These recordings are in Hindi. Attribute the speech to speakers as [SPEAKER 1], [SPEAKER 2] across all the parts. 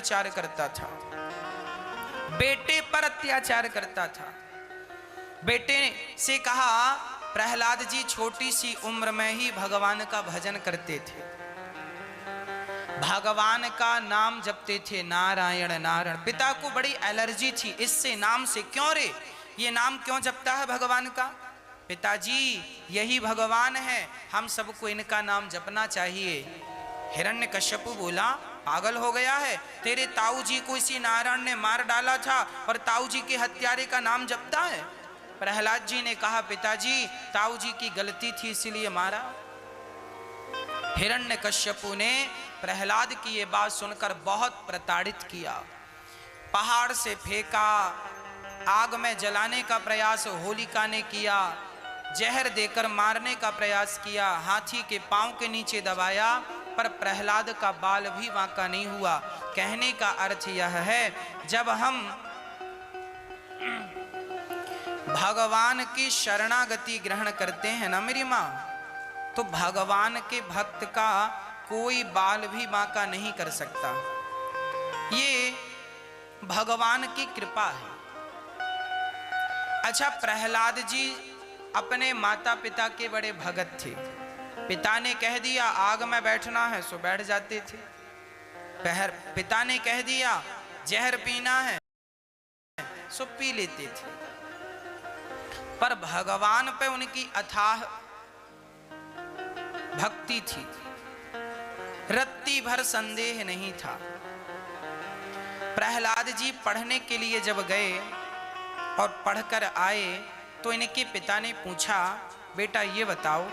[SPEAKER 1] अत्याचार करता था, बेटे पर अत्याचार करता था। बेटे से कहा, प्रहलाद जी छोटी सी उम्र में ही भगवान का भजन करते थे, भगवान का नाम जपते थे, नारायण नारायण। पिता को बड़ी एलर्जी थी इससे, नाम से। क्यों रे, ये नाम क्यों जपता है भगवान का? पिताजी यही भगवान है, हम सबको इनका नाम जपना चाहिए। हिरण्यकश्यप बोला, पागल हो गया है, तेरे ताऊ जी को इसी नारायण ने मार डाला था और ताऊ जी के हत्यारे का नाम जपता है। प्रहलाद जी ने कहा, पिताजी ताऊ जी की गलती थी इसीलिए मारा। हिरण्यकश्यपु ने प्रहलाद की ये बात सुनकर बहुत प्रताड़ित किया, पहाड़ से फेंका, आग में जलाने का प्रयास होलिका ने किया, जहर देकर मारने का प्रयास किया, हाथी के पांव के नीचे दबाया, पर प्रहलाद का बाल भी वांका नहीं हुआ। कहने का अर्थ यह है, जब हम भगवान की शरणागति ग्रहण करते हैं ना मेरी माँ, तो भगवान के भक्त का कोई बाल भी बांका नहीं कर सकता। ये भगवान की कृपा है। अच्छा, प्रहलाद जी अपने माता पिता के बड़े भगत थे। पिता ने कह दिया आग में बैठना है सो बैठ जाते थे, पिता ने कह दिया जहर पीना है सो पी लेते थे। पर भगवान पे उनकी अथाह भक्ति थी, रत्ती भर संदेह नहीं था। प्रहलाद जी पढ़ने के लिए जब गए और पढ़कर आए तो इनके पिता ने पूछा, बेटा ये बताओ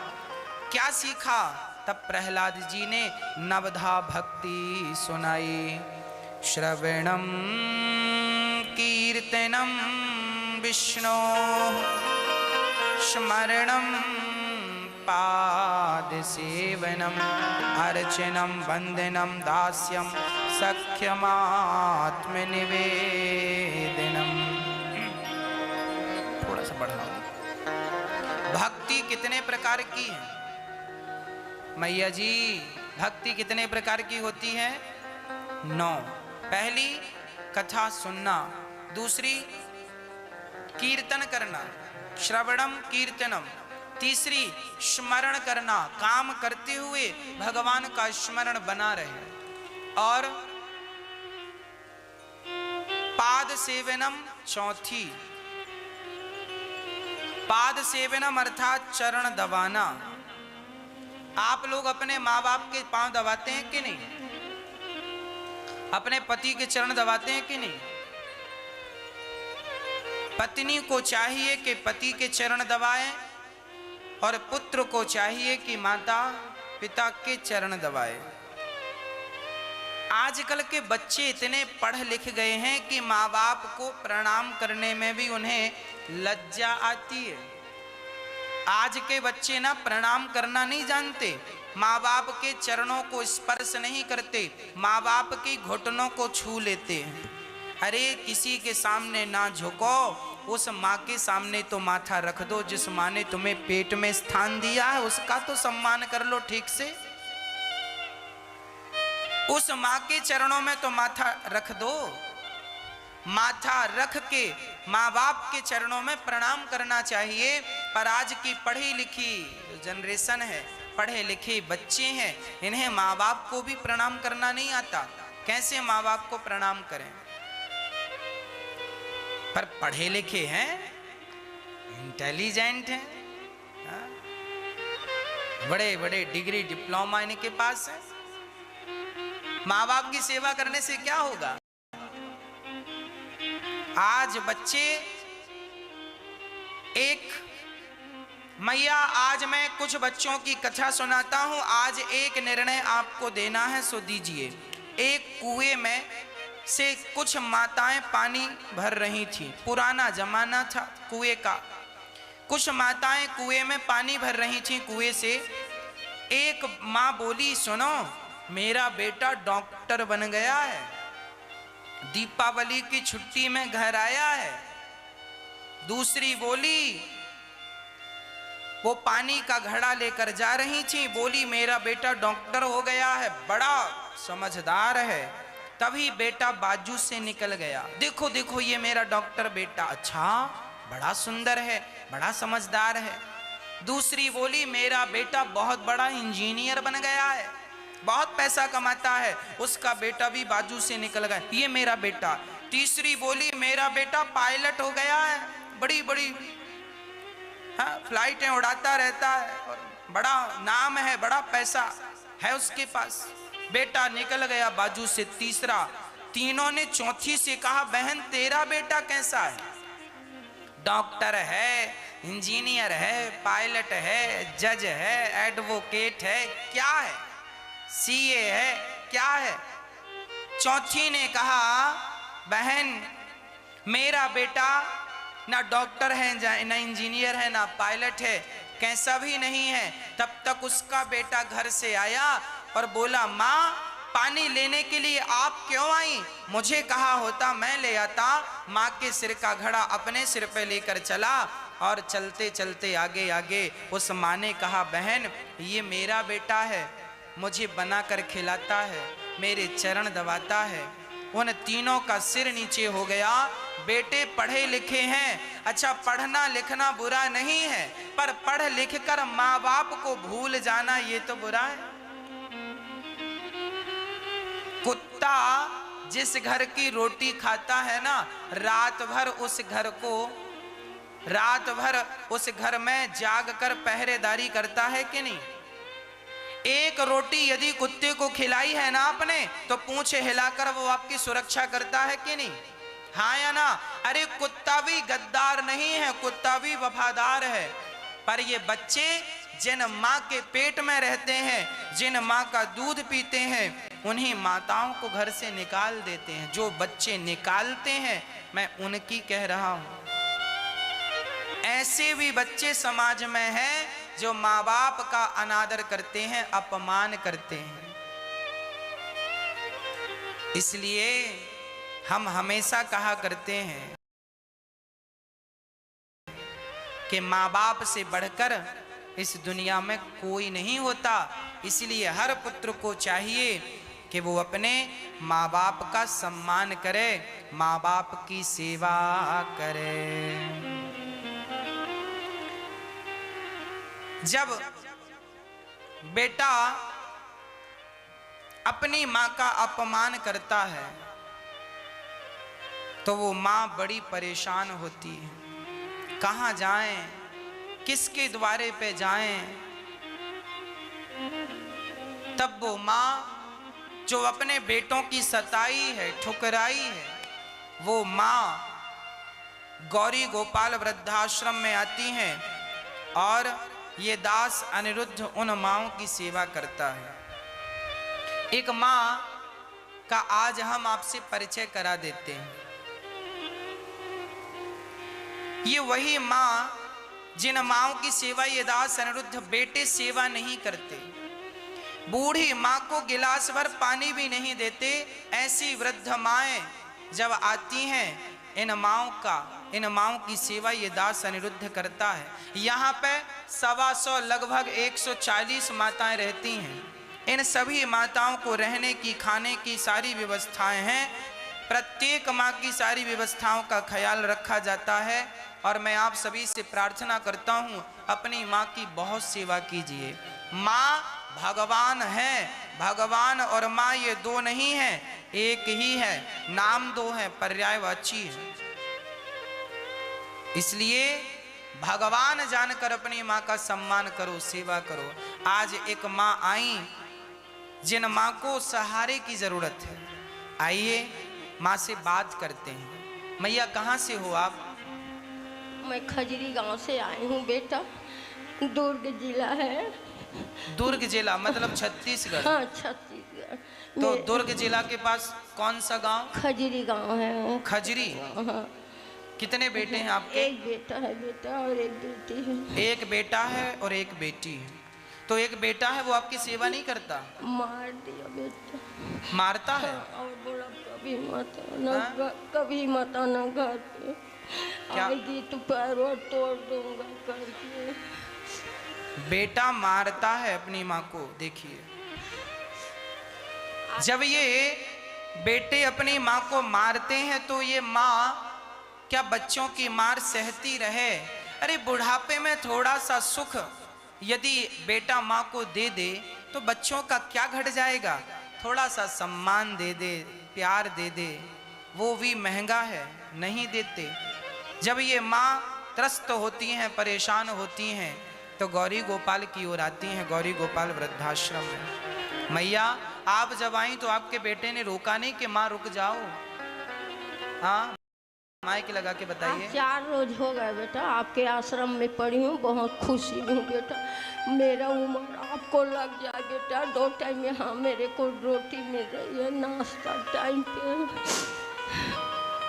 [SPEAKER 1] क्या सीखा? तब प्रहलाद जी ने नवधा भक्ति सुनाई। श्रवणम कीर्तनम विष्णु स्मरणम पाद सेवनम अर्चनम वंदनम दास्यम सख्यमात्मनिवेदनम। थोड़ा सा बढ़ाओ। भक्ति कितने प्रकार की है मैया जी? भक्ति कितने प्रकार की होती है? 9। पहली कथा सुनना, दूसरी कीर्तन करना, श्रवणम कीर्तनम, तीसरी स्मरण करना, काम करते हुए भगवान का स्मरण बना रहे, और पाद सेवनम चौथी, पाद सेवनम अर्थात चरण दबाना। आप लोग अपने माँ बाप के पांव दबाते हैं कि नहीं? अपने पति के चरण दबाते हैं कि नहीं? पत्नी को चाहिए कि पति के चरण दबाएं और पुत्र को चाहिए कि माता पिता के चरण दबाएं। आजकल के बच्चे इतने पढ़ लिख गए हैं कि माँ बाप को प्रणाम करने में भी उन्हें लज्जा आती है। आज के बच्चे ना प्रणाम करना नहीं जानते, माँ बाप के चरणों को स्पर्श नहीं करते, माँ बाप की घुटनों को छू लेते हैं। अरे किसी के सामने ना झुको, उस माँ के सामने तो माथा रख दो जिस माँ ने तुम्हें पेट में स्थान दिया है, उसका तो सम्मान कर लो ठीक से। उस माँ के चरणों में तो माथा रख दो। माथा रख के माँ बाप के चरणों में प्रणाम करना चाहिए। पर आज की पढ़ी लिखी जनरेशन है, पढ़े लिखे बच्चे हैं, इन्हें माँ बाप को भी प्रणाम करना नहीं आता। कैसे माँ बाप को प्रणाम करें? पर पढ़े लिखे हैं, इंटेलिजेंट हैं, बड़े बड़े डिग्री डिप्लोमा इनके पास है। माँ बाप की सेवा करने से क्या होगा? आज बच्चे एक मैया, आज मैं कुछ बच्चों की कथा सुनाता हूं। आज एक निर्णय आपको देना है सो दीजिए। एक कुएं में से कुछ माताएं पानी भर रही थी। पुराना जमाना था कुएं का। कुछ माताएं कुएं में पानी भर रही थी कुएं से। एक माँ बोली, सुनो मेरा बेटा डॉक्टर बन गया है, दीपावली की छुट्टी में घर आया है। दूसरी बोली, वो पानी का घड़ा लेकर जा रही थी, बोली मेरा बेटा डॉक्टर हो गया है, बड़ा समझदार है। तभी बेटा बाजू से निकल गया। देखो देखो ये मेरा डॉक्टर बेटा, अच्छा बड़ा सुंदर है, बड़ा समझदार है। दूसरी बोली मेरा बेटा बहुत बड़ा इंजीनियर बन गया है, बहुत पैसा कमाता है। उसका बेटा भी बाजू से निकल गया, ये मेरा बेटा। तीसरी बोली मेरा बेटा पायलट हो गया है, बड़ी बड़ी फ्लाइटें उड़ाता रहता है और बड़ा नाम है, बड़ा पैसा है उसके पास। बेटा निकल गया बाजू से तीसरा। तीनों ने चौथी से कहा बहन तेरा बेटा कैसा है? डॉक्टर है, इंजीनियर है, पायलट है, जज है, एडवोकेट है, क्या है? सीए है, क्या है? चौथी ने कहा बहन मेरा बेटा ना डॉक्टर है, ना इंजीनियर है, ना पायलट है, कैसा भी नहीं है। तब तक उसका बेटा घर से आया और बोला माँ पानी लेने के लिए आप क्यों आई? मुझे कहा होता मैं ले आता। माँ के सिर का घड़ा अपने सिर पे लेकर चला और चलते चलते आगे आगे उस माँ ने कहा बहन ये मेरा बेटा है, मुझे बना कर खिलाता है, मेरे चरण दबाता है। उन तीनों का सिर नीचे हो गया। बेटे पढ़े लिखे हैं, अच्छा पढ़ना लिखना बुरा नहीं है, पर पढ़ लिख कर माँ बाप को भूल जाना ये तो बुरा है। कुत्ता जिस घर की रोटी खाता है ना, रात भर उस घर में जाग कर पहरेदारी करता है कि नहीं? एक रोटी यदि कुत्ते को खिलाई है ना आपने, तो पूंछ हिलाकर वो आपकी सुरक्षा करता है कि नहीं? हाँ या ना? अरे कुत्ता भी गद्दार नहीं है, कुत्ता भी वफादार है। पर ये बच्चे जिन माँ के पेट में रहते हैं, जिन माँ का दूध पीते हैं, उन्हीं माताओं को घर से निकाल देते हैं। जो बच्चे निकालते हैं मैं उनकी कह रहा हूं। ऐसे भी बच्चे समाज में हैं जो माँ बाप का अनादर करते हैं, अपमान करते हैं। इसलिए हम हमेशा कहा करते हैं कि माँ बाप से बढ़कर इस दुनिया में कोई नहीं होता। इसलिए हर पुत्र को चाहिए कि वो अपने माँ बाप का सम्मान करे, माँ बाप की सेवा करे। जब बेटा अपनी माँ का अपमान करता है तो वो माँ बड़ी परेशान होती है। कहाँ जाएं, किसके द्वारे पे जाएं? तब वो माँ जो अपने बेटों की सताई है, ठुकराई है, वो माँ गौरी गोपाल वृद्धाश्रम में आती हैं और ये दास अनिरुद्ध उन माँओं की सेवा करता है। एक माँ का आज हम आपसे परिचय करा देते हैं। ये वही माँ जिन माँओं की सेवा ये दास अनिरुद्ध बेटे सेवा नहीं करते, बूढ़ी माँ को गिलास भर पानी भी नहीं देते। ऐसी वृद्ध माएँ जब आती हैं, इन माँओं की सेवा ये दास अनिरुद्ध करता है। यहाँ पे 125 लगभग 140 माताएं रहती हैं। इन सभी माताओं को रहने की, खाने की सारी व्यवस्थाएं हैं। प्रत्येक माँ की सारी व्यवस्थाओं का ख्याल रखा जाता है। और मैं आप सभी से प्रार्थना करता हूँ अपनी माँ की बहुत सेवा कीजिए। माँ भगवान है, भगवान और माँ ये दो नहीं है, एक ही है। नाम दो है, पर्यायवाची है। इसलिए भगवान जानकर अपनी माँ का सम्मान करो, सेवा करो। आज एक माँ आई जिन माँ को सहारे की जरूरत है। आइए माँ से बात करते हैं। मैया कहाँ से हो आप?
[SPEAKER 2] मैं खजरी गांव से आई हूँ बेटा, दुर्ग जिला है।
[SPEAKER 1] दुर्ग जिला मतलब छत्तीसगढ़?
[SPEAKER 2] हाँ छत्तीसगढ़।
[SPEAKER 1] तो दुर्ग जिला के पास कौन सा गांव?
[SPEAKER 2] खजरी गांव है।
[SPEAKER 1] खजरी?
[SPEAKER 2] हाँ।
[SPEAKER 1] कितने बेटे हैं आपके?
[SPEAKER 2] एक बेटा है बेटा और एक बेटी है।
[SPEAKER 1] एक बेटा है और एक बेटी है। तो एक बेटा है वो आपकी सेवा नहीं करता?
[SPEAKER 2] मार दिया बेटा।
[SPEAKER 1] मारता है?
[SPEAKER 2] और बोला कभी मत आना, कभी मत आना घर पे, आएगी तो पैर तोड़ दूंगा करके।
[SPEAKER 1] बेटा मारता है अपनी माँ को। देखिए जब ये बेटे अपनी माँ को मारते हैं तो ये माँ क्या बच्चों की मार सहती रहे? अरे बुढ़ापे में थोड़ा सा सुख यदि बेटा माँ को दे दे तो बच्चों का क्या घट जाएगा? थोड़ा सा सम्मान दे दे, प्यार दे दे, वो भी महंगा है, नहीं देते। जब ये माँ त्रस्त होती हैं, परेशान होती हैं, तो गौरी गोपाल की ओर आती हैं, गौरी गोपाल वृद्धाश्रम में। मैया आप जब आई तो आपके बेटे ने रोका नहीं कि माँ रुक जाओ? हाँ, माइक लगा के बताइए।
[SPEAKER 2] 4 रोज हो गए बेटा आपके आश्रम में पड़ी हूँ, बहुत खुशी हूँ बेटा। मेरा उम्र आपको लग जाए बेटा। 2 टाइम यहाँ मेरे को रोटी मिल रही है, नाश्ता टाइम पे।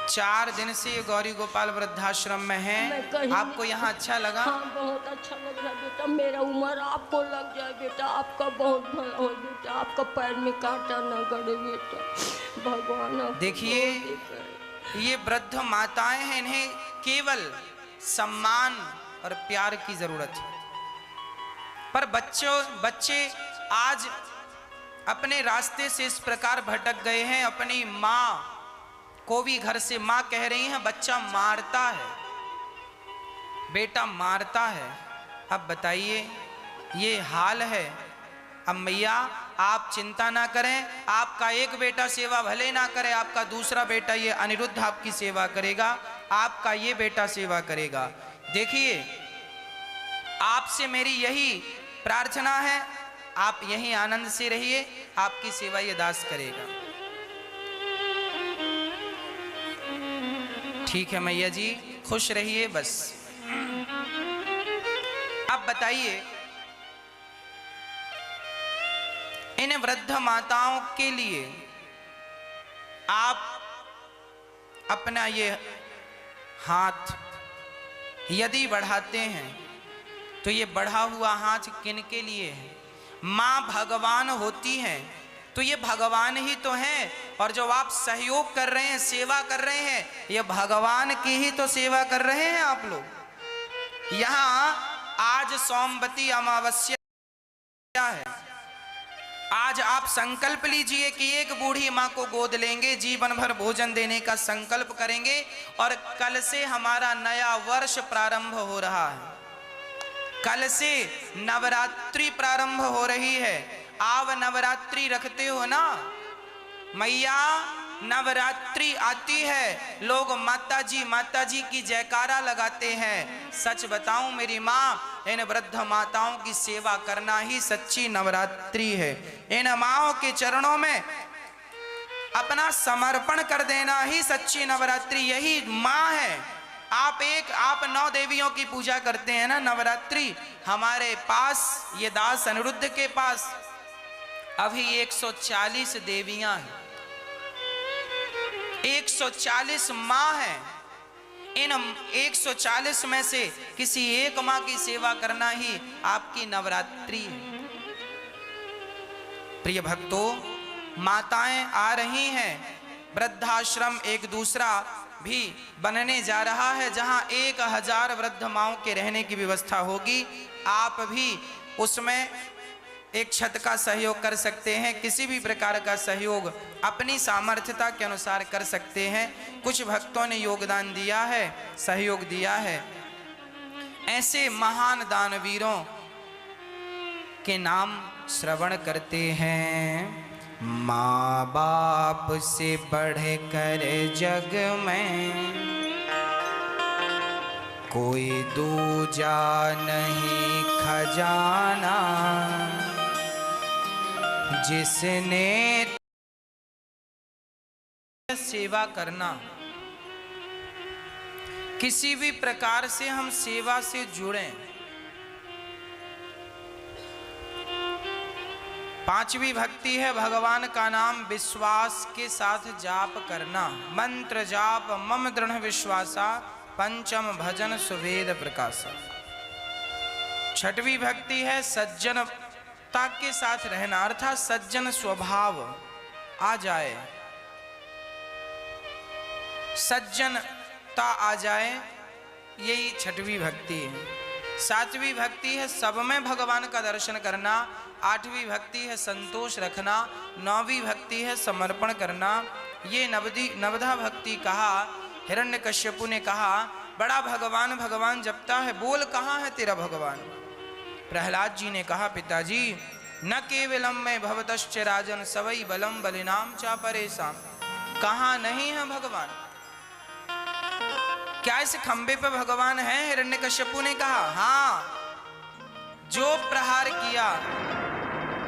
[SPEAKER 1] 4 दिन से ये गौरी गोपाल वृद्धाश्रम में है। आपको यहाँ अच्छा लगा?
[SPEAKER 2] हाँ बहुत अच्छा लग रहा है बेटा। मेरा उम्र आपको लग जाए बेटा, आपका बहुत भला हो बेटा, आपका पैर में कांटा न गड़े बेटा, भगवान।
[SPEAKER 1] देखिए ये वृद्ध माताएं हैं, इन्हें केवल सम्मान और प्यार की जरूरत है। पर बच्चे आज अपने रास्ते से इस प्रकार भटक गए हैं, अपनी माँ को भी घर से माँ कह रही हैं, बच्चा मारता है, बेटा मारता है। अब बताइए ये हाल है। अब मैया आप चिंता ना करें, आपका एक बेटा सेवा भले ना करे, आपका दूसरा बेटा ये अनिरुद्ध आपकी सेवा करेगा, आपका ये बेटा सेवा करेगा। देखिए आपसे मेरी यही प्रार्थना है, आप यही आनंद से रहिए, आपकी सेवा ये दास करेगा। ठीक है मैया जी, खुश रहिए बस। अब बताइए इन वृद्ध माताओं के लिए आप अपना ये हाथ यदि बढ़ाते हैं तो ये बढ़ा हुआ हाथ किन के लिए है? माँ भगवान होती हैं तो ये भगवान ही तो हैं, और जो आप सहयोग कर रहे हैं, सेवा कर रहे हैं, ये भगवान की ही तो सेवा कर रहे हैं आप लोग। यहाँ आज सोमवती अमावस्या है, आज आप संकल्प लीजिए कि एक बूढ़ी माँ को गोद लेंगे, जीवन भर भोजन देने का संकल्प करेंगे, और कल से हमारा नया वर्ष प्रारंभ हो रहा है। कल से नवरात्रि प्रारंभ हो रही है। आप नवरात्रि रखते हो ना मैया? नवरात्रि आती है, लोग माता जी की जयकारा लगाते हैं। सच बताऊं मेरी माँ, इन वृद्ध माताओं की सेवा करना ही सच्ची नवरात्रि है। इन माओं के चरणों में अपना समर्पण कर देना ही सच्ची नवरात्रि, यही माँ है। आप 9 देवियों की पूजा करते हैं ना नवरात्रि। हमारे पास ये दास अनिरुद्ध के पास अभी 140 देवियां हैं, 140 माँ हैं। इन 140 में से किसी एक माँ की सेवा करना ही आपकी नवरात्रि है। प्रिय भक्तों, माताएं आ रही हैं, वृद्धाश्रम एक दूसरा भी बनने जा रहा है, जहां 1000 वृद्ध माओं के रहने की व्यवस्था होगी। आप भी उसमें एक छत का सहयोग कर सकते हैं, किसी भी प्रकार का सहयोग अपनी सामर्थ्यता के अनुसार कर सकते हैं। कुछ भक्तों ने योगदान दिया है, सहयोग दिया है। ऐसे महान दानवीरों के नाम श्रवण करते हैं। माँ बाप से बढ़कर जग में कोई दूजा नहीं खजाना, जिसने सेवा करना। किसी भी प्रकार से हम सेवा से जुड़ें। 5वीं भक्ति है भगवान का नाम विश्वास के साथ जाप करना। मंत्र जाप मम दृढ़ विश्वासा, पंचम भजन सुवेद प्रकाशा। 6वीं भक्ति है सज्जनता के साथ रहना, अर्थात सज्जन स्वभाव आ जाए, सज्जनता आ जाए, यही 6वीं भक्ति है। 7वीं भक्ति है सब में भगवान का दर्शन करना, 8वीं भक्ति है संतोष रखना, 9वीं भक्ति है समर्पण करना। ये नवधा भक्ति कहा। हिरण्यकश्यपु ने कहा बड़ा भगवान भगवान जपता है, बोल कहाँ है तेरा भगवान। प्रहलाद जी ने कहा पिताजी न केवलम में भवतश्च राजन सवई बलम बलिनाम चा परेशान। कहाँ नहीं है भगवान, क्या इस खंबे पे भगवान है। हिरण्यकश्यपु ने कहा हाँ, जो प्रहार किया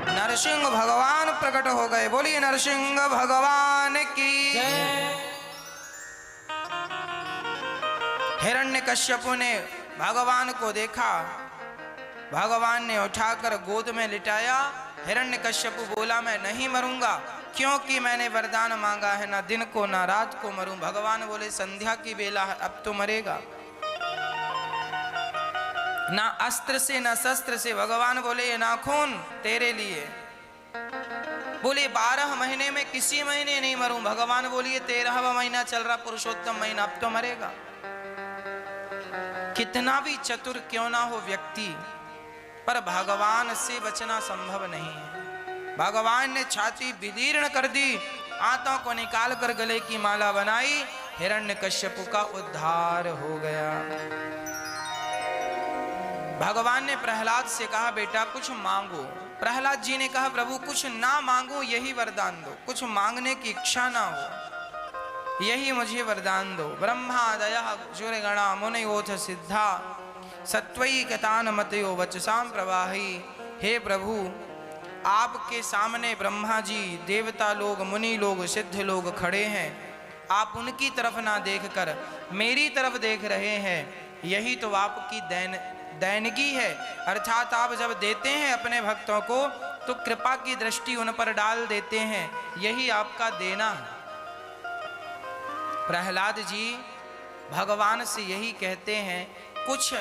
[SPEAKER 1] नरसिंह भगवान प्रकट हो गए। बोलिए नरसिंह भगवान की। हिरण्यकश्यपु ने भगवान को देखा, भगवान ने उठाकर गोद में लिटाया। हिरण्यकश्यपु बोला मैं नहीं मरूंगा, क्योंकि मैंने वरदान मांगा है ना दिन को ना रात को मरूं। भगवान बोले संध्या की बेला है, अब तो मरेगा। ना अस्त्र से ना शस्त्र से। भगवान बोले ये नाखून तेरे लिए। बोले 12 महीने में किसी महीने नहीं मरूं। भगवान बोलिए 13वां महीना चल रहा पुरुषोत्तम महीना, अब तो मरेगा। कितना भी चतुर क्यों ना हो व्यक्ति, पर भगवान से बचना संभव नहीं है। भगवान ने छाती विदीर्ण कर दी, आंतों को निकाल कर गले की माला बनाई। हिरण्यकश्यपु का उद्धार हो गया। भगवान ने प्रहलाद से कहा बेटा कुछ मांगो। प्रहलाद जी ने कहा प्रभु कुछ ना मांगो, यही वरदान दो। कुछ मांगने की इच्छा ना हो, यही मुझे वरदान दो। ब्रह्मादयः सुरगणा मुनयोथ सिद्धा सत्वई कतान मतयो वचसाम प्रवाही। हे प्रभु आपके सामने ब्रह्मा जी, देवता लोग, मुनि लोग, सिद्ध लोग खड़े हैं। आप उनकी तरफ ना देखकर मेरी तरफ देख रहे हैं। यही तो आपकी दैनगी है। अर्थात आप जब देते हैं अपने भक्तों को तो कृपा की दृष्टि उन पर डाल देते हैं, यही आपका देना है। प्रहलाद जी भगवान से यही कहते हैं कुछ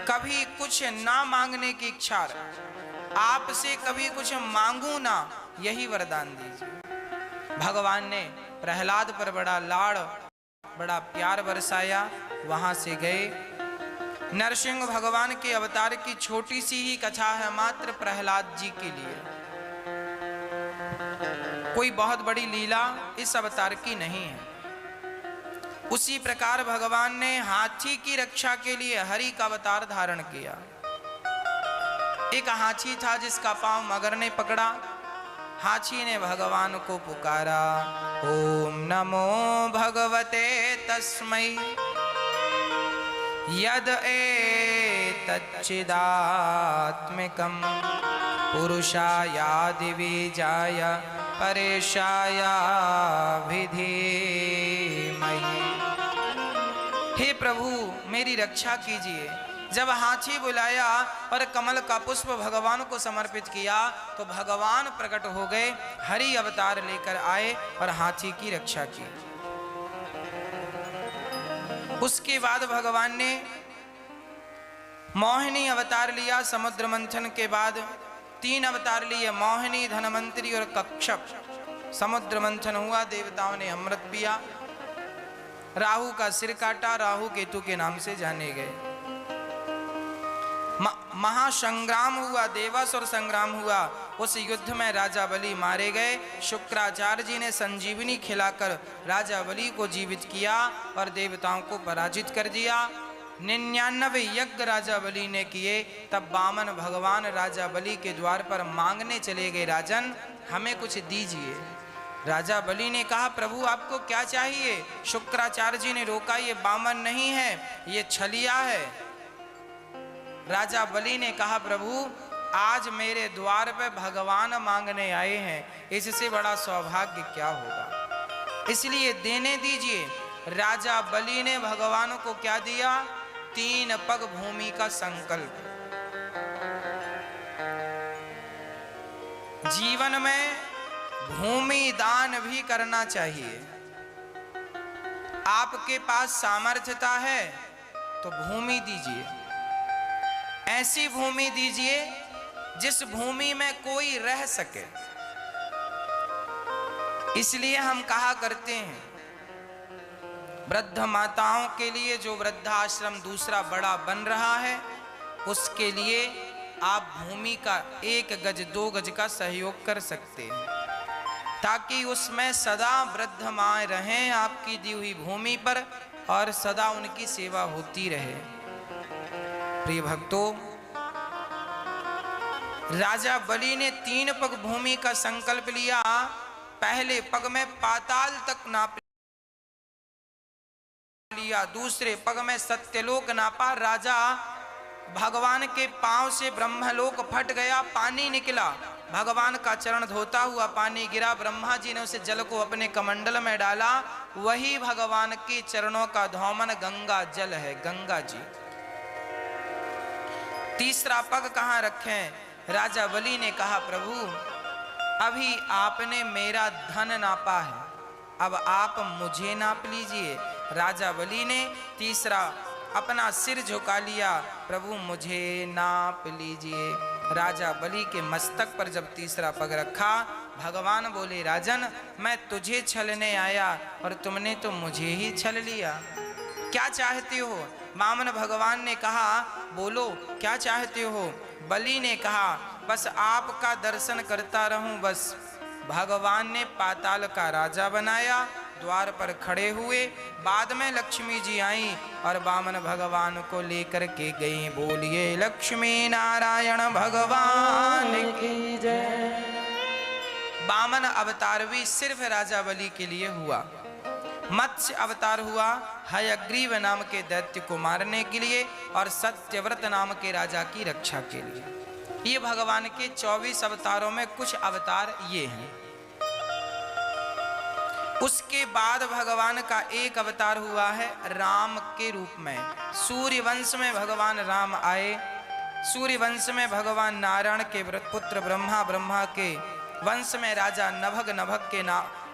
[SPEAKER 1] कभी कुछ ना मांगने की इच्छा, आपसे कभी कुछ मांगू ना, यही वरदान दीजिए। भगवान ने प्रहलाद पर बड़ा लाड़ बड़ा प्यार बरसाया। वहां से गए। नरसिंह भगवान के अवतार की छोटी सी ही कथा है, मात्र प्रहलाद जी के लिए। कोई बहुत बड़ी लीला इस अवतार की नहीं है। उसी प्रकार भगवान ने हाथी की रक्षा के लिए हरि का अवतार धारण किया। एक हाथी था जिसका पांव मगर ने पकड़ा। हाथी ने भगवान को पुकारा, ओम नमो भगवते तस्मै यद एतच्चिदात्मिकं पुरुषायादि बीजाय परेशाय विधीमहि। हे प्रभु मेरी रक्षा कीजिए। जब हाथी बुलाया और कमल का पुष्प भगवान को समर्पित किया तो भगवान प्रकट हो गए, हरि अवतार लेकर आए और हाथी की रक्षा की। उसके बाद भगवान ने मोहिनी अवतार लिया। समुद्र मंथन के बाद 3 अवतार लिए, मोहिनी, धनवंतरी और कच्छप। समुद्र मंथन हुआ, देवताओं ने अमृत पिया, राहु का सिर काटा, राहु केतु के नाम से जाने गए। महासंग्राम हुआ, देवासुर संग्राम हुआ। उस युद्ध में राजा बलि मारे गए। शुक्राचार्य जी ने संजीवनी खिलाकर राजा बलि को जीवित किया और देवताओं को पराजित कर दिया। 99 यज्ञ राजा बलि ने किए। तब वामन भगवान राजा बलि के द्वार पर मांगने चले गए, राजन हमें कुछ दीजिए। राजा बलि ने कहा प्रभु आपको क्या चाहिए। शुक्राचार्य जी ने रोका, ये वामन नहीं है, ये छलिया है। राजा बलि ने कहा प्रभु आज मेरे द्वार पे भगवान मांगने आए हैं, इससे बड़ा सौभाग्य क्या होगा, इसलिए देने दीजिए। राजा बलि ने भगवान को क्या दिया? 3 पग भूमि का संकल्प। जीवन में भूमि दान भी करना चाहिए। आपके पास सामर्थ्यता है तो भूमि दीजिए, ऐसी भूमि दीजिए जिस भूमि में कोई रह सके। इसलिए हम कहा करते हैं वृद्ध माताओं के लिए जो वृद्धाश्रम दूसरा बड़ा बन रहा है उसके लिए आप भूमि का 1 गज 2 गज का सहयोग कर सकते हैं, ताकि उसमें सदा वृद्ध माँ रहें आपकी दी हुई भूमि पर और सदा उनकी सेवा होती रहे। प्रिय भक्तों, राजा बलि ने 3 पग भूमि का संकल्प लिया। पहले पग में पाताल तक नाप लिया, दूसरे पग में सत्यलोक नापा। राजा भगवान के पांव से ब्रह्मलोक फट गया, पानी निकला, भगवान का चरण धोता हुआ पानी गिरा। ब्रह्मा जी ने उसे जल को अपने कमंडल में डाला, वही भगवान के चरणों का धौमन गंगा जल है, गंगा जी। तीसरा पग कहाँ रखें? राजा बलि ने कहा, प्रभु अभी आपने मेरा धन नापा है, अब आप मुझे नाप लीजिए। राजा बलि ने तीसरा अपना सिर झुका लिया, प्रभु मुझे नाप लीजिए। राजा बलि के मस्तक पर जब तीसरा पग रखा, भगवान बोले, राजन मैं तुझे छलने आया और तुमने तो मुझे ही छल लिया, क्या चाहते हो? वामन भगवान ने कहा, बोलो क्या चाहते हो? बलि ने कहा, बस आपका दर्शन करता रहूं बस। भगवान ने पाताल का राजा बनाया, द्वार पर खड़े हुए। बाद में लक्ष्मी जी आई और वामन भगवान को लेकर के गई। बोलिए लक्ष्मी नारायण भगवान की जय। वामन अवतार भी सिर्फ राजा बलि के लिए हुआ। मत्स्य अवतार हुआ हयग्रीव नाम के दैत्य को मारने के लिए और सत्यव्रत नाम के राजा की रक्षा के लिए। ये भगवान के 24 अवतारों में कुछ अवतार ये हैं। उसके बाद भगवान का एक अवतार हुआ है राम के रूप में। सूर्य वंश में भगवान राम आए। सूर्य वंश में भगवान नारायण के पुत्र ब्रह्मा, ब्रह्मा के वंश में राजा नभग, नभग के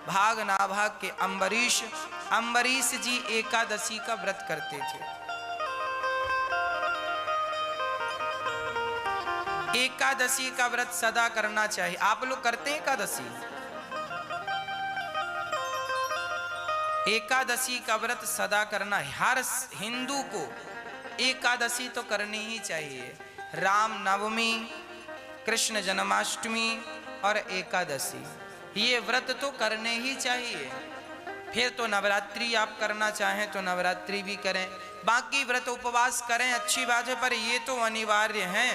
[SPEAKER 1] भाग नाभाग के अम्बरीश। अम्बरीश जी एकादशी का व्रत करते थे। एकादशी का व्रत सदा करना चाहिए। आप लोग करते हैं एकादशी? एकादशी का व्रत सदा करना है। हर हिंदू को एकादशी तो करनी ही चाहिए। राम नवमी, कृष्ण जन्माष्टमी और एकादशी, ये व्रत तो करने ही चाहिए। फिर तो नवरात्रि आप करना चाहें तो नवरात्रि भी करें, बाकी व्रत उपवास करें, अच्छी बात है, पर ये तो अनिवार्य है।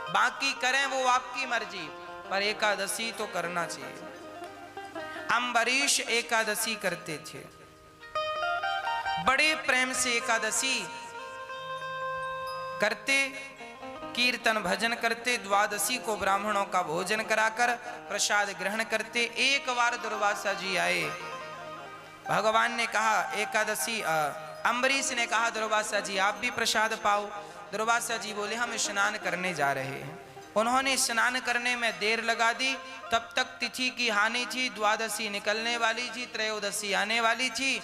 [SPEAKER 1] बाकी करें वो आपकी मर्जी, पर एकादशी तो करना चाहिए। अम्बरीश एकादशी करते थे, बड़े प्रेम से एकादशी करते, कीर्तन भजन करते, द्वादशी को ब्राह्मणों का भोजन कराकर प्रसाद ग्रहण करते। एक बार दुर्वासा जी आए, भगवान ने कहा एकादशी, अम्बरीश ने कहा दुर्वासा जी आप भी प्रसाद पाओ। दुर्वासा जी बोले हम स्नान करने जा रहे हैं। उन्होंने स्नान करने में देर लगा दी, तब तक तिथि की हानि थी, द्वादशी निकलने वाली थी, त्रयोदशी आने वाली थी,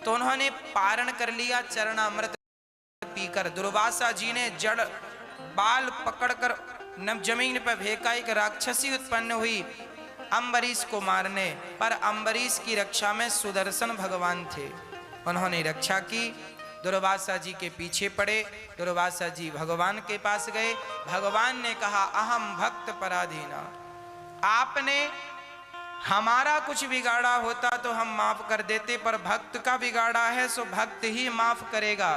[SPEAKER 1] तो उन्होंने पारण कर लिया चरणामृत पीकर। दुर्वासा जी ने जड़ बाल पकड़कर जमीन पर फेंका। एक राक्षसी उत्पन्न हुई अम्बरीश को मारने, पर अम्बरीश की रक्षा में सुदर्शन भगवान थे, उन्होंने रक्षा की। दुर्वासा जी के पीछे पड़े, दुर्वासा जी भगवान के पास गए। भगवान ने कहा अहम भक्त पराधीना, आपने हमारा कुछ बिगाड़ा होता तो हम माफ कर देते, पर भक्त का बिगाड़ा है सो भक्त ही माफ करेगा।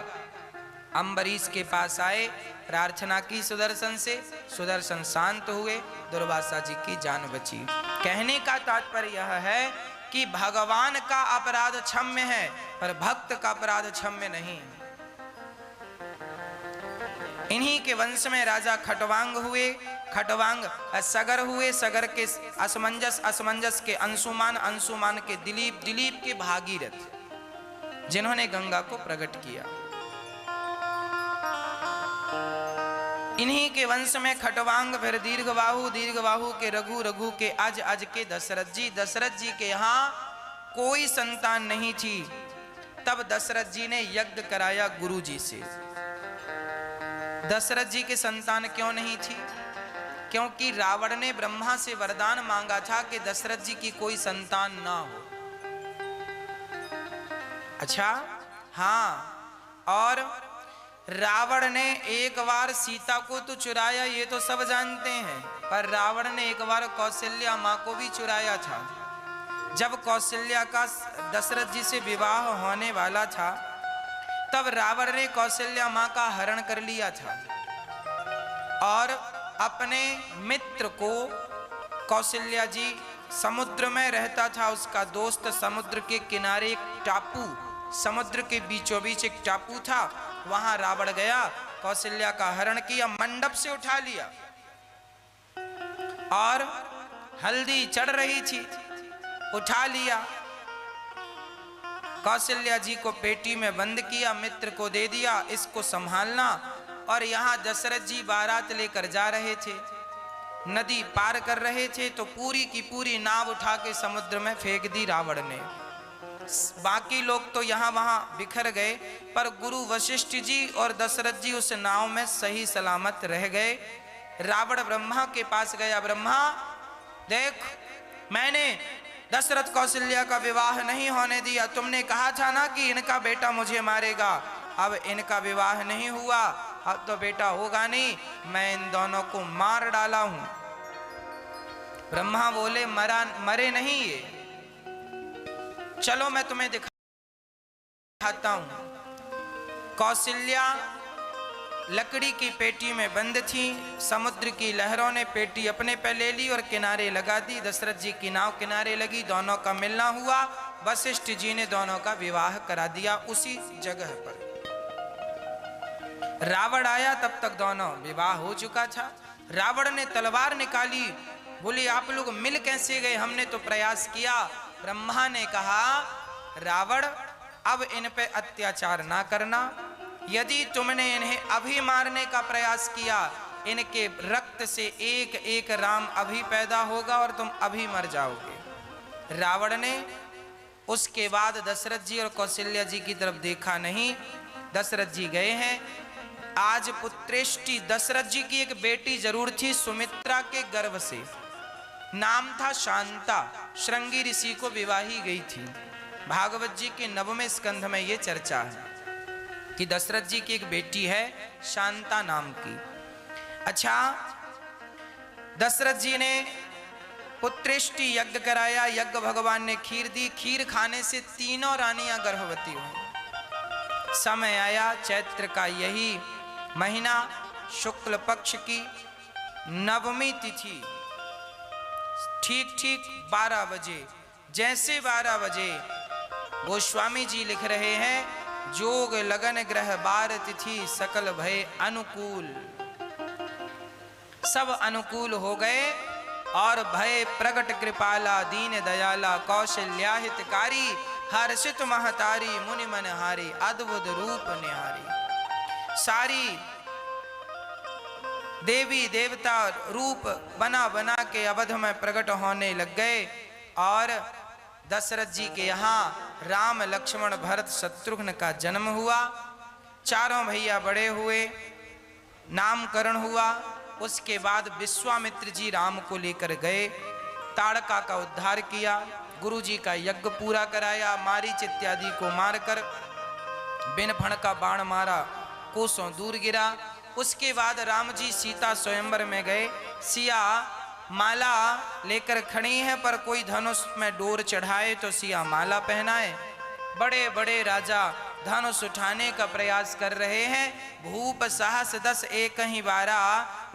[SPEAKER 1] अम्बरीश के पास आए, प्रार्थना की सुदर्शन से, सुदर्शन शांत हुए, दुर्वासा जी की जान बची। कहने का तात्पर्य यह है कि भगवान का अपराध क्षम्य है, पर भक्त का अपराध क्षम्य नहीं। इन्हीं के वंश में राजा खटवांग हुए, खटवांग सगर हुए, सगर के असमंजस, असमंजस के अंशुमान, अंशुमान के दिलीप, दिलीप के भागीरथ, जिन्होंने गंगा को प्रकट किया। इन्हीं के वंश में खटवांग, फिर दीर्घबाहु, दीर्घबाहु के रघु, रघु के अज, अज के दशरथ जी। दशरथ जी के यहाँ कोई संतान नहीं थी, तब दशरथ जी ने यज्ञ कराया गुरु जी से। दशरथ जी के संतान क्यों नहीं थी? क्योंकि रावण ने ब्रह्मा से वरदान मांगा था कि दशरथ जी की कोई संतान ना हो। अच्छा हाँ, और रावण ने एक बार सीता को तो चुराया, ये तो सब जानते हैं, पर रावण ने एक बार कौशल्या माँ को भी चुराया था। जब कौशल्या का दशरथ जी से विवाह होने वाला था, तब रावण ने कौशल्या माँ का हरण कर लिया था और अपने मित्र को, कौशल्या जी समुद्र में रहता था, उसका दोस्त समुद्र के किनारे एक टापू, समुद्र के बीचों बीच एक टापू था, वहां रावण गया, कौशल्या का हरण किया, मंडप से उठा लिया और हल्दी चढ़ रही थी, उठा लिया, कौशल्या जी को पेटी में बंद किया, मित्र को दे दिया, इसको संभालना। और यहाँ दशरथ जी बारात लेकर जा रहे थे, नदी पार कर रहे थे, तो पूरी की पूरी नाव उठा के समुद्र में फेंक दी रावण ने। बाकी लोग तो यहाँ वहां बिखर गए, पर गुरु वशिष्ठ जी और दशरथ जी उस नाव में सही सलामत रह गए। रावण ब्रह्मा के पास गया, ब्रह्मा देख, मैंने दशरथ कौशल्या का विवाह नहीं होने दिया, तुमने कहा था ना कि इनका बेटा मुझे मारेगा, अब इनका विवाह नहीं हुआ, अब तो बेटा होगा नहीं, मैं इन दोनों को मार डाला हूं। ब्रह्मा बोले, मरे नहीं ये, चलो मैं तुम्हें दिखाता हूं। कौशल्या लकड़ी की पेटी में बंद थी, समुद्र की लहरों ने पेटी अपने पे ले ली और किनारे लगा दी, दशरथ जी की नाव किनारे लगी, दोनों का मिलना हुआ, वशिष्ठ जी ने दोनों का विवाह करा दिया उसी जगह पर। रावण आया तब तक दोनों विवाह हो चुका था। रावण ने तलवार निकाली, बोले आप लोग मिल कैसे गए, हमने तो प्रयास किया। ब्रह्मा ने कहा, रावण अब इन पे अत्याचार ना करना, यदि तुमने इन्हें अभी मारने का प्रयास किया, इनके रक्त से एक एक राम अभी पैदा होगा और तुम अभी मर जाओगे। रावण ने उसके बाद दशरथ जी और कौशल्या जी की तरफ देखा नहीं। दशरथ जी गए हैं। आज पुत्रेष्टि दशरथ जी की एक बेटी जरूर थी, सुमित्रा के गर्भ से, नाम था शांता, श्रृंगी ऋषि को विवाही गई थी। भागवत जी के 9वें स्कंध में ये चर्चा है कि दशरथ जी की एक बेटी है शांता नाम की। अच्छा, दशरथ जी ने पुत्रेष्टि यज्ञ कराया, यज्ञ भगवान ने खीर दी, खीर खाने से तीनों रानियां गर्भवती हुई। समय आया चैत्र का यही महीना, शुक्ल पक्ष की 9वीं तिथि, ठीक ठीक 12 बजे, जैसे 12 बजे गोस्वामी जी लिख रहे हैं, जोग लगन ग्रह बार तिथि सकल भय अनुकूल, सब अनुकूल हो गए और भय प्रगट कृपाला दीन दयाला कौशल्या हितकारी हर्षित महतारी मुनि मनहारी अद्भुत रूप निहारी। सारी देवी देवता रूप बना बना के अवध में प्रकट होने लग गए और दशरथ जी के यहाँ राम लक्ष्मण भरत शत्रुघ्न का जन्म हुआ। चारों भैया बड़े हुए, नामकरण हुआ। उसके बाद विश्वामित्र जी राम को लेकर गए, ताड़का का उद्धार किया, गुरु जी का यज्ञ पूरा कराया, मारीच इत्यादि को मारकर बिन फण का बाण मारा, कोसों दूर गिरा। उसके बाद राम जी सीता स्वयंवर में गए। सिया माला लेकर खड़ी है, पर कोई धनुष में डोर चढ़ाए तो सिया माला पहनाए। बड़े बड़े राजा धनुष उठाने का प्रयास कर रहे हैं। भूप साहस 10 एक ही बारा,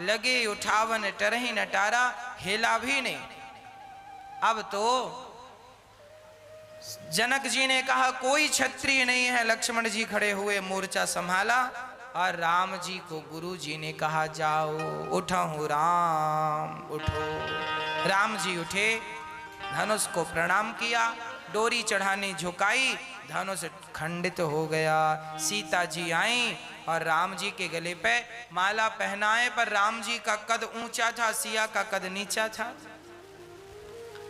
[SPEAKER 1] लगे उठावन टरही नटारा, हिला भी नहीं। अब तो जनक जी ने कहा कोई क्षत्रिय नहीं है, लक्ष्मण जी खड़े हुए, मोर्चा संभाला और राम जी को गुरु जी ने कहा जाओ, उठो राम उठो। राम जी उठे, धनुष को प्रणाम किया, डोरी चढ़ाने झुकाई, धनुष खंडित हो गया। सीता जी आई और राम जी के गले पे माला पहनाए, पर राम जी का कद ऊंचा था, सिया का कद नीचा था।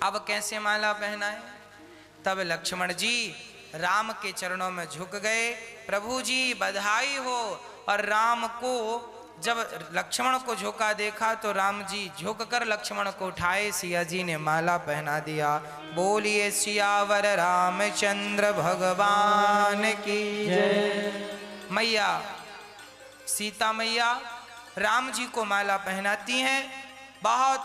[SPEAKER 1] अब कैसे माला पहनाए? तब लक्ष्मण जी राम के चरणों में झुक गए, प्रभु जी बधाई हो। और राम को जब लक्ष्मण को झुका देखा तो राम जी झुककर लक्ष्मण को उठाए, सिया जी ने माला पहना दिया। बोलिए सियावर रामचंद्र भगवान की जय। मैया सीता मैया राम जी को माला पहनाती हैं। बहुत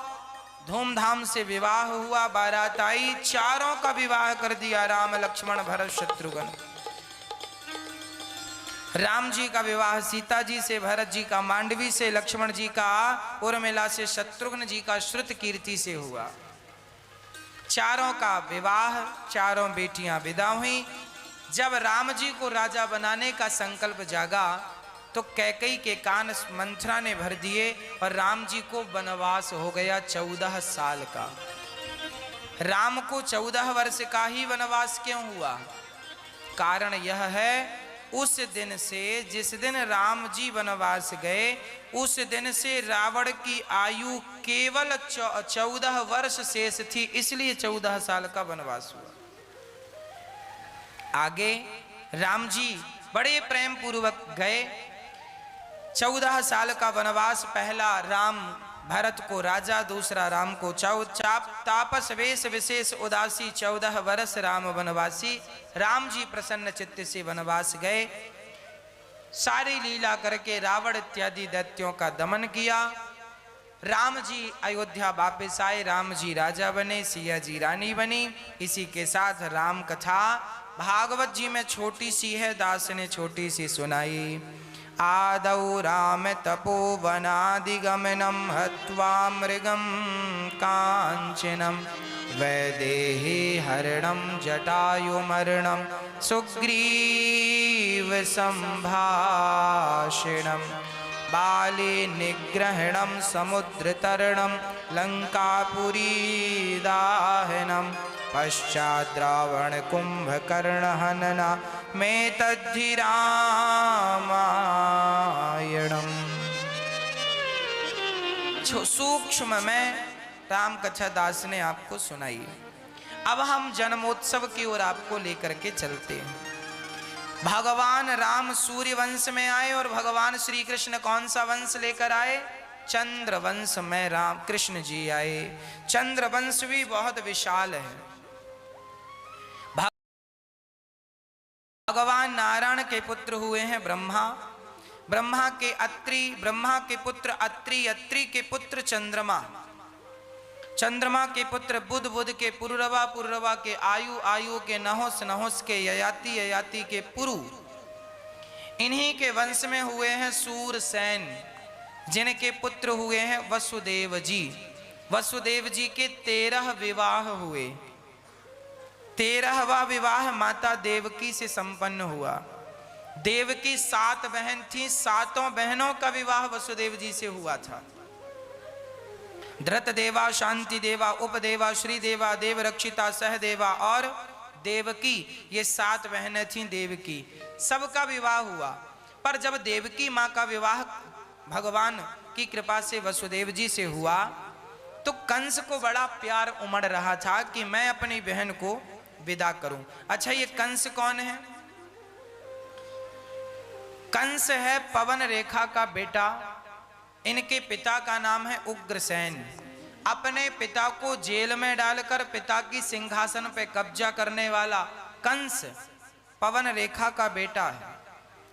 [SPEAKER 1] धूमधाम से विवाह हुआ, बारात आई, चारों का विवाह कर दिया, राम लक्ष्मण भरत शत्रुघ्न। राम जी का विवाह सीता जी से, भरत जी का मांडवी से, लक्ष्मण जी का उर्मिला से, शत्रुघ्न जी का श्रुत कीर्ति से हुआ। चारों का विवाह, चारों बेटियां विदा हुई। जब राम जी को राजा बनाने का संकल्प जागा तो कैकेयी के कान मंथरा ने भर दिए और राम जी को वनवास हो गया 14 साल का। राम को 14 वर्ष का ही वनवास क्यों हुआ? कारण यह है, उस दिन से, जिस दिन राम जी वनवास गए, उस दिन से रावण की आयु केवल 14 वर्ष शेष थी, इसलिए 14 साल का वनवास हुआ। आगे राम जी बड़े प्रेम पूर्वक गए। 14 साल का वनवास, पहला राम भरत को राजा, दूसरा राम को तापस वेश विशेष उदासी, 14 वर्ष राम वनवासी। राम जी प्रसन्न चित्त से वनवास गए, सारी लीला करके रावण इत्यादि दैत्यों का दमन किया। राम जी अयोध्या वापस आए, राम जी राजा बने, सिया जी रानी बनी। इसी के साथ राम कथा भागवत जी में छोटी सी है, दास ने छोटी सी सुनाई। आदौ राम तपोवनादिगमनं हत्वा मृगं कांचनं वैदेही हरणं जटायुमर्णं सुग्रीव संभाषणं बाली निग्रहणं समुद्रतरणं लंकापुरी दाहनं पश्चात् रावण कुंभकर्ण हनना में तद्धि रामायणम। सूक्ष्म में राम कथा दास ने आपको सुनाई। अब हम जन्मोत्सव की ओर आपको लेकर के चलते हैं। भगवान राम सूर्य वंश में आए और भगवान श्री कृष्ण कौन सा वंश लेकर आए? चंद्र वंश में राम कृष्ण जी आए। चंद्र वंश भी बहुत विशाल है। भगवान नारायण के पुत्र हुए हैं ब्रह्मा, ब्रह्मा के अत्रि, ब्रह्मा के पुत्र अत्रि, अत्रि के पुत्र चंद्रमा, चंद्रमा के पुत्र बुध, बुध के पुरुरवा, पुरुरवा के आयु, आयु के नहुस, नहुस के ययाति, ययाति के पुरु। इन्हीं के वंश में हुए हैं सूरसेन, जिनके पुत्र हुए हैं वसुदेव जी। वसुदेव जी के 13 विवाह हुए। 13वां विवाह माता देवकी से संपन्न हुआ। देवकी 7 बहन थी, 7 बहनों का विवाह वसुदेव जी से हुआ था। धृत देवा, शांति देवा, उपदेवा, श्रीदेवा, देव रक्षिता, सहदेवा और देवकी, ये 7 बहनें थीं देवकी। सबका विवाह हुआ। पर जब देवकी माँ का विवाह भगवान की कृपा से वसुदेव जी से हुआ तो कंस को बड़ा प्यार उमड़ रहा था कि मैं अपनी बहन को विदा करूं। अच्छा, ये कंस कौन है? कंस है पवन रेखा का बेटा। इनके पिता का नाम है उग्रसेन। अपने पिता को जेल में डालकर पिता की सिंहासन पे कब्जा करने वाला कंस पवन रेखा का बेटा है।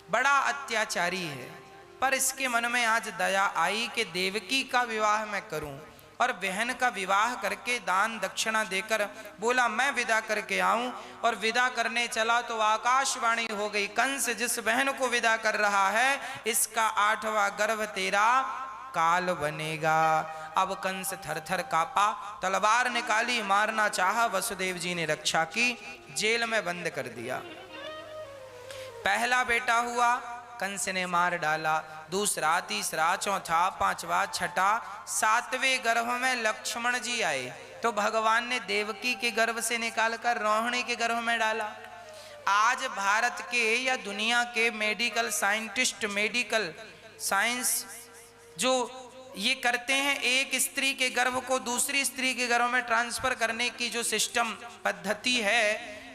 [SPEAKER 1] बड़ा अत्याचारी है। पर इसके मन में आज दया आई कि देवकी का विवाह मैं करूं, और बहन का विवाह करके दान दक्षिणा देकर बोला मैं विदा करके आऊं। और विदा करने चला तो आकाशवाणी हो गई, कंस जिस बहन को विदा कर रहा है इसका 8वां गर्भ तेरा काल बनेगा। अब कंस थर थर कांपा, तलवार निकाली, मारना चाहा, वसुदेव जी ने रक्षा की, जेल में बंद कर दिया। पहला बेटा हुआ, कंस ने मार डाला। दूसरा, तीसरा, चौथा, 5वां, 6ठा, 7वें गर्भ में लक्ष्मण जी आए तो भगवान ने देवकी के गर्भ से निकालकर रोहिणी के गर्भ में डाला। आज भारत के या दुनिया के मेडिकल साइंटिस्ट, मेडिकल साइंस जो ये करते हैं, एक स्त्री के गर्भ को दूसरी स्त्री के गर्भ में ट्रांसफर करने की जो सिस्टम पद्धति है,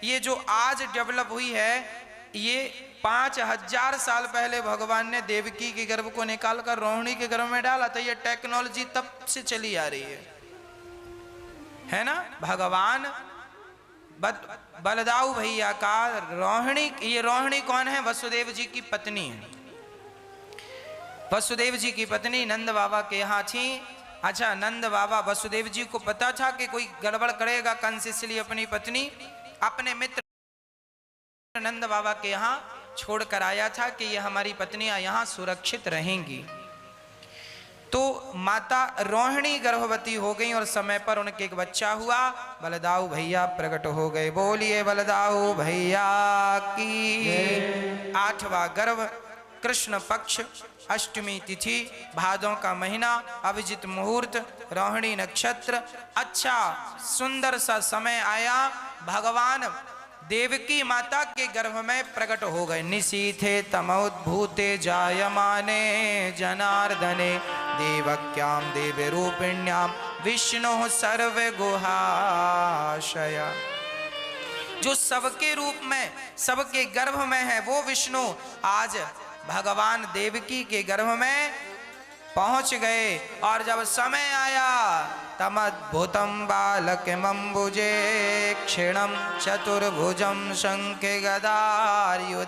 [SPEAKER 1] ये जो आज डेवलप हुई है, ये 5000 साल पहले भगवान ने देवकी के गर्भ को निकालकर रोहिणी के गर्भ में डाला। तो ये टेक्नोलॉजी तब से चली आ रही है ना। भगवान बलदाऊ भैया का रोहिणी, ये रोहिणी कौन है? वसुदेव जी की पत्नी है। वसुदेव जी की पत्नी नंद बाबा के यहाँ थी। अच्छा, नंद बाबा वसुदेव जी को पता था कि कोई गड़बड़ करेगा कंस, इसलिए अपनी पत्नी अपने मित्र नंद बाबा के यहाँ छोड़ कर आया था कि ये हमारी पत्नियां यहाँ सुरक्षित रहेंगी। तो माता रोहिणी गर्भवती हो गई और समय पर उनके एक बच्चा हुआ। बलदाऊ भैया प्रकट हो गए। बोलिए बलदाऊ भैया की। 8वां गर्भ, कृष्ण पक्ष, अष्टमी तिथि, भादों का महीना, अभिजित मुहूर्त, रोहिणी नक्षत्र। अच्छा सुंदर सा समय आया। भगवान देवकी माता के गर्भ में प्रकट हो गए। निशीथे तमोद्भूते जायमाने जनार्दने देवक्याम देव रूपिण्याम विष्णु सर्व गुहाशया। जो सबके रूप में सबके गर्भ में है वो विष्णु आज भगवान देवकी के गर्भ में पहुंच गए। और जब समय आया तमद्भुतम बालकमंबुजे क्षीणम चतुर्भुजम शंखे गदायुधायुधम।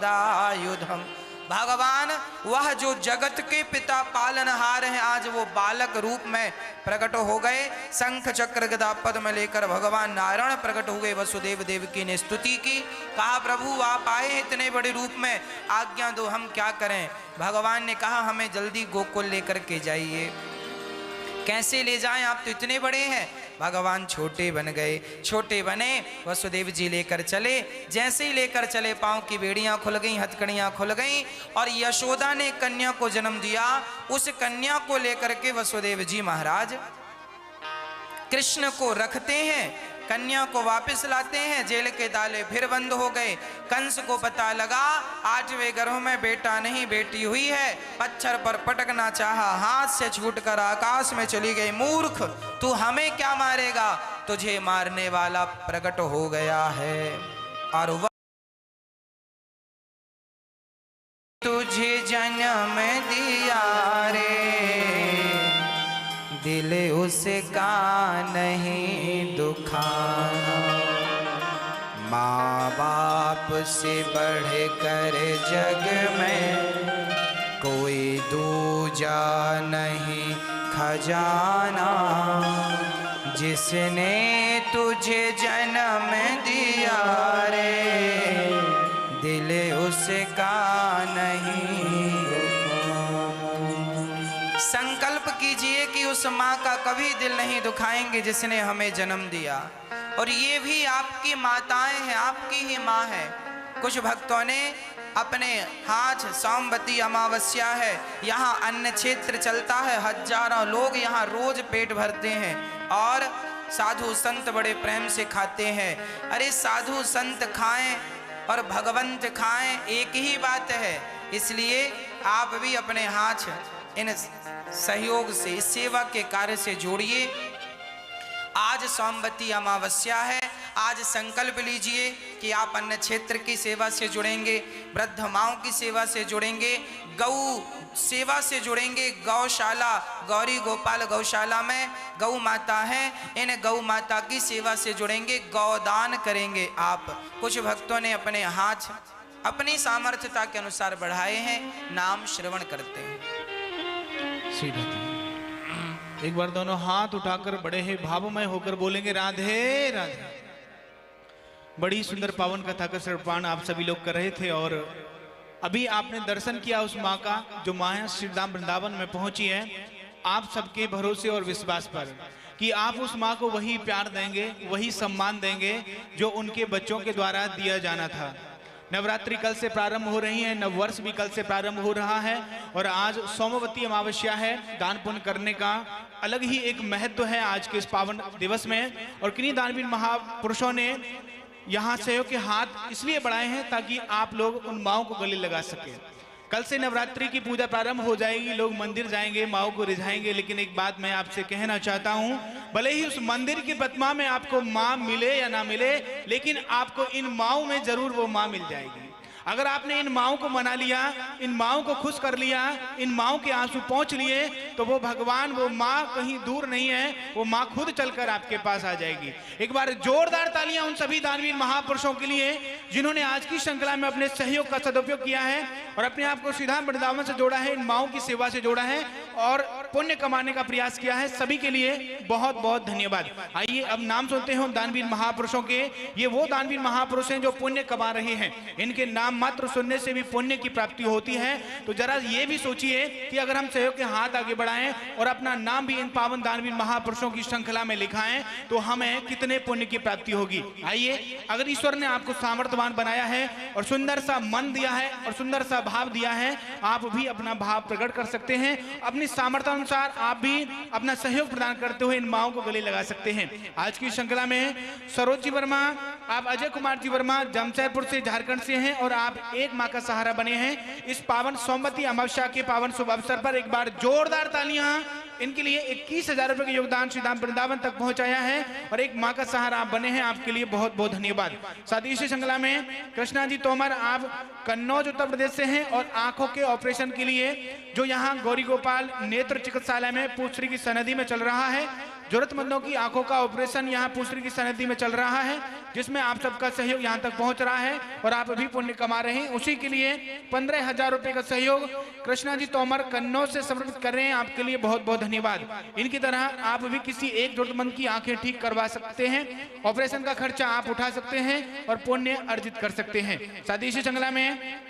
[SPEAKER 1] भगवान वह जो जगत के पिता पालनहार हैं आज वो बालक रूप में प्रकट हो गए। शंख चक्र गदा पद्म लेकर भगवान नारायण प्रकट हुए। वसुदेव देवकी ने स्तुति की, कहा प्रभु आप आए इतने बड़े रूप में, आज्ञा दो हम क्या करें। भगवान ने कहा हमें जल्दी गोकुल लेकर के जाइए। कैसे ले जाएं, आप तो इतने बड़े हैं। भगवान छोटे बन गए। छोटे बने, वसुदेव जी लेकर चले। जैसे ही लेकर चले पांव की बेड़ियां खुल गई, हथकड़ियां खुल गई और यशोदा ने कन्या को जन्म दिया। उस कन्या को लेकर के वसुदेव जी महाराज कृष्ण को रखते हैं, कन्या को वापस लाते हैं। जेल के ताले फिर बंद हो गए। कंस को पता लगा 8वें गर्भ में बेटा नहीं बेटी हुई है। पत्थर पर पटकना चाहा, हाथ से छूटकर आकाश में चली गई। मूर्ख तू हमें क्या मारेगा, तुझे मारने वाला प्रकट हो गया है। और वह तुझे जन्म दिया रे, दिल उसका नहीं दुखाना। माँ बाप से बढ़कर जग में कोई दूजा नहीं खजाना। जिसने तुझे जन्म दिया रे, दिल उसका नहीं। संकल्प कीजिए कि उस माँ का कभी दिल नहीं दुखाएंगे जिसने हमें जन्म दिया। और ये भी आपकी माताएं हैं, आपकी ही माँ है। कुछ भक्तों ने अपने हाथ, सोमवती अमावस्या है, यहाँ अन्न क्षेत्र चलता है, हजारों लोग यहाँ रोज पेट भरते हैं और साधु संत बड़े प्रेम से खाते हैं। अरे साधु संत खाएं और भगवंत खाएं, एक ही बात है। इसलिए आप भी अपने हाथ इन सहयोग से, इस सेवा के कार्य से जोड़िए। आज सोमवती अमावस्या है। आज संकल्प लीजिए कि आप अन्न क्षेत्र की सेवा से जुड़ेंगे, वृद्ध माओं की सेवा से जुड़ेंगे, गौ सेवा से जुड़ेंगे। गौशाला, गौरी गोपाल गौशाला में गौ माता है, इन गौ माता की सेवा से जुड़ेंगे, गौदान करेंगे। आप कुछ भक्तों ने अपने हाथ अपनी सामर्थ्यता के अनुसार बढ़ाए हैं, नाम श्रवण करते हैं।
[SPEAKER 3] एक बार दोनों हाथ उठाकर बड़े ही भावमय होकर बोलेंगे राधे राधे। बड़ी सुंदर पावन कथा का श्रवण आप सभी लोग कर रहे थे और अभी आपने दर्शन किया उस माँ का जो माँ श्रीधाम वृंदावन में पहुंची है। आप सबके भरोसे और विश्वास पर कि आप उस माँ को वही प्यार देंगे, वही सम्मान देंगे जो उनके बच्चों के द्वारा दिया जाना था। नवरात्रि कल से प्रारंभ हो रही है, नववर्ष भी कल से प्रारंभ हो रहा है और आज सोमवती अमावस्या है। दान पुण्य करने का अलग ही एक महत्व है आज के इस पावन दिवस में। और किन्हीं दानवीर महापुरुषों ने यहाँ सहयोग के हाथ इसलिए बढ़ाए हैं ताकि आप लोग उन माओं को गले लगा सके। कल से नवरात्रि की पूजा प्रारंभ हो जाएगी, लोग मंदिर जाएंगे, माओं को रिझाएंगे। लेकिन एक बात मैं आपसे कहना चाहता हूं, भले ही उस मंदिर की प्रतिमा में आपको माँ मिले या ना मिले, लेकिन आपको इन माओं में जरूर वो माँ मिल जाएगी। अगर आपने इन माओं को मना लिया, इन माओं को खुश कर लिया, इन माओं के आंसू पहुंच लिए, तो वो भगवान, वो माँ कहीं दूर नहीं है, वो माँ खुद चलकर आपके पास आ जाएगी। एक बार जोरदार तालियां उन सभी दानवीर महापुरुषों के लिए जिन्होंने आज की श्रृंखला में अपने सहयोग का सदुपयोग किया है और अपने आप को सीधा वृंदावन से जोड़ा है, इन माओं की सेवा से जोड़ा है और पुण्य कमाने का प्रयास किया है, सभी के लिए बहुत बहुत धन्यवाद। आइए अब नाम सुनते हैं दानवीर महापुरुषों के। ये वो दानवीर महापुरुष हैं जो पुण्य कमा रहे हैं, इनके नाम मात्र सुनने से भी पुण्य की प्राप्ति होती है। तो जरा ये भी सोचिए कि अगर हम सहयोग के हाथ आगे बढ़ाएं और अपना नाम भी इन पावन दानवीर महापुरुषों की श्रृंखला में लिखाएं तो हमें कितने पुण्य की प्राप्ति होगी। आइए, अगर ईश्वर ने आपको सामर्थ्यवान बनाया है और सुंदर सा मन दिया है और सुंदर सा भाव दिया है, आप भी अपना भाव प्रकट कर सकते हैं। अपनी सामर्थ्य अनुसार आप भी अपना सहयोग प्रदान करते हुए इन माओं को गले लगा सकते हैं। आज की श्रृंखला में सरोज जी वर्मा, आप अजय कुमार जी वर्मा जमशेदपुर से, झारखंड से हैं और आप एक मां का सहारा बने हैं। इस पावन सोमवती अमावस्या के पावन शुभ अवसर पर एक बार जोरदार तालियां इनके लिए 21,000 रुपए का योगदान श्री धाम वृंदावन तक पहुंचाया है और एक मां का सहारा आप बने हैं, आपके लिए बहुत बहुत धन्यवाद। साथ ही इसी श्रृंखला में कृष्णा जी तोमर, आप कन्नौज उत्तर प्रदेश से हैं और आंखों के ऑपरेशन के लिए जो यहाँ गौरी गोपाल नेत्र चिकित्सालय में पूछरी की सनदी में चल रहा है, जरूरतमंदों की आंखों का ऑपरेशन यहाँ पूछरी की सनदी में चल रहा है, जिसमें आप सबका सहयोग यहाँ तक पहुंच रहा है और आप भी पुण्य कमा रहे हैं। उसी के लिए 15,000 रुपए का सहयोग कृष्णा जी तोमर कन्नौज से समर्पित कर रहे हैं, आपके लिए बहुत बहुत धन्यवाद। इनकी तरह आप भी किसी एक जरूरतमंद की आंखें ठीक करवा सकते हैं, ऑपरेशन का खर्चा आप उठा सकते हैं और पुण्य अर्जित कर सकते हैं। साथ ही इसी श्रृंखला में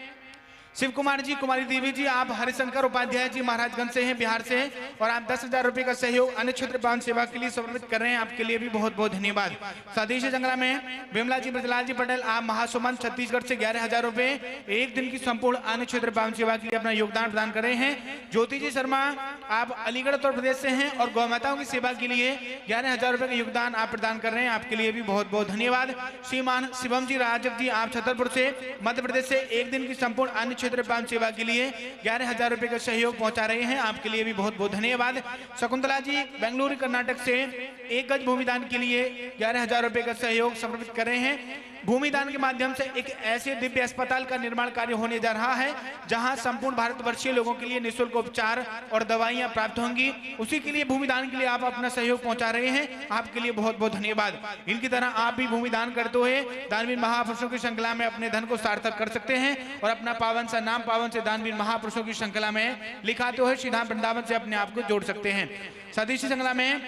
[SPEAKER 3] शिव कुमार जी, कुमारी देवी जी, आप हरिशंकर उपाध्याय जी महाराजगंज से हैं, बिहार से, और आप 10,000 रुपए का सहयोग अन्य क्षेत्र पावन सेवा के लिए समर्पित कर रहे हैं, आपके लिए भी बहुत बहुत धन्यवाद। साथ ही जंगला में विमला जी, ब्रजलाल जी पटेल, आप महासुमन छत्तीसगढ़ से 11,000 रुपए एक दिन की संपूर्ण अन्य क्षेत्र पावन सेवा के लिए अपना योगदान प्रदान कर रहे हैं। ज्योति जी शर्मा, आप अलीगढ़ उत्तर प्रदेश से हैं और गौ माताओं की सेवा के लिए 11,000 रुपए का योगदान आप प्रदान कर रहे हैं, आपके लिए भी बहुत बहुत धन्यवाद। श्रीमान शिवम जी राजक जी, आप छतरपुर से मध्य प्रदेश से एक दिन की संपूर्ण अन्य क्षेत्र पावन सेवा के लिए 11,000 रुपए का सहयोग पहुंचा रहे हैं, आपके लिए भी बहुत बहुत धन्यवाद। शकुंतला जी बेंगलुरु कर्नाटक से 1 गज भूमिदान के लिए 11,000 रुपए का सहयोग समर्पित कर रहे हैं। भूमिदान के माध्यम से एक ऐसे दिव्य अस्पताल का निर्माण कार्य होने जा रहा है जहां संपूर्ण भारतवर्षीय लोगों के लिए निःशुल्क उपचार और दवाइयां प्राप्त होंगी। उसी के लिए भूमिदान के लिए आप अपना सहयोग पहुंचा रहे हैं, आपके लिए बहुत बहुत धन्यवाद। इनकी तरह आप भी भूमिदान करते हुए दानवीर महापुरुषों की श्रृंखला में अपने धन को सार्थक कर सकते हैं और अपना पावन सा नाम पावन से दानवीर महापुरुषों की श्रृंखला में लिखाते हुए श्री धाम वृंदावन से अपने आप को जोड़ सकते हैं। साथ ही इसी श्रृंखला में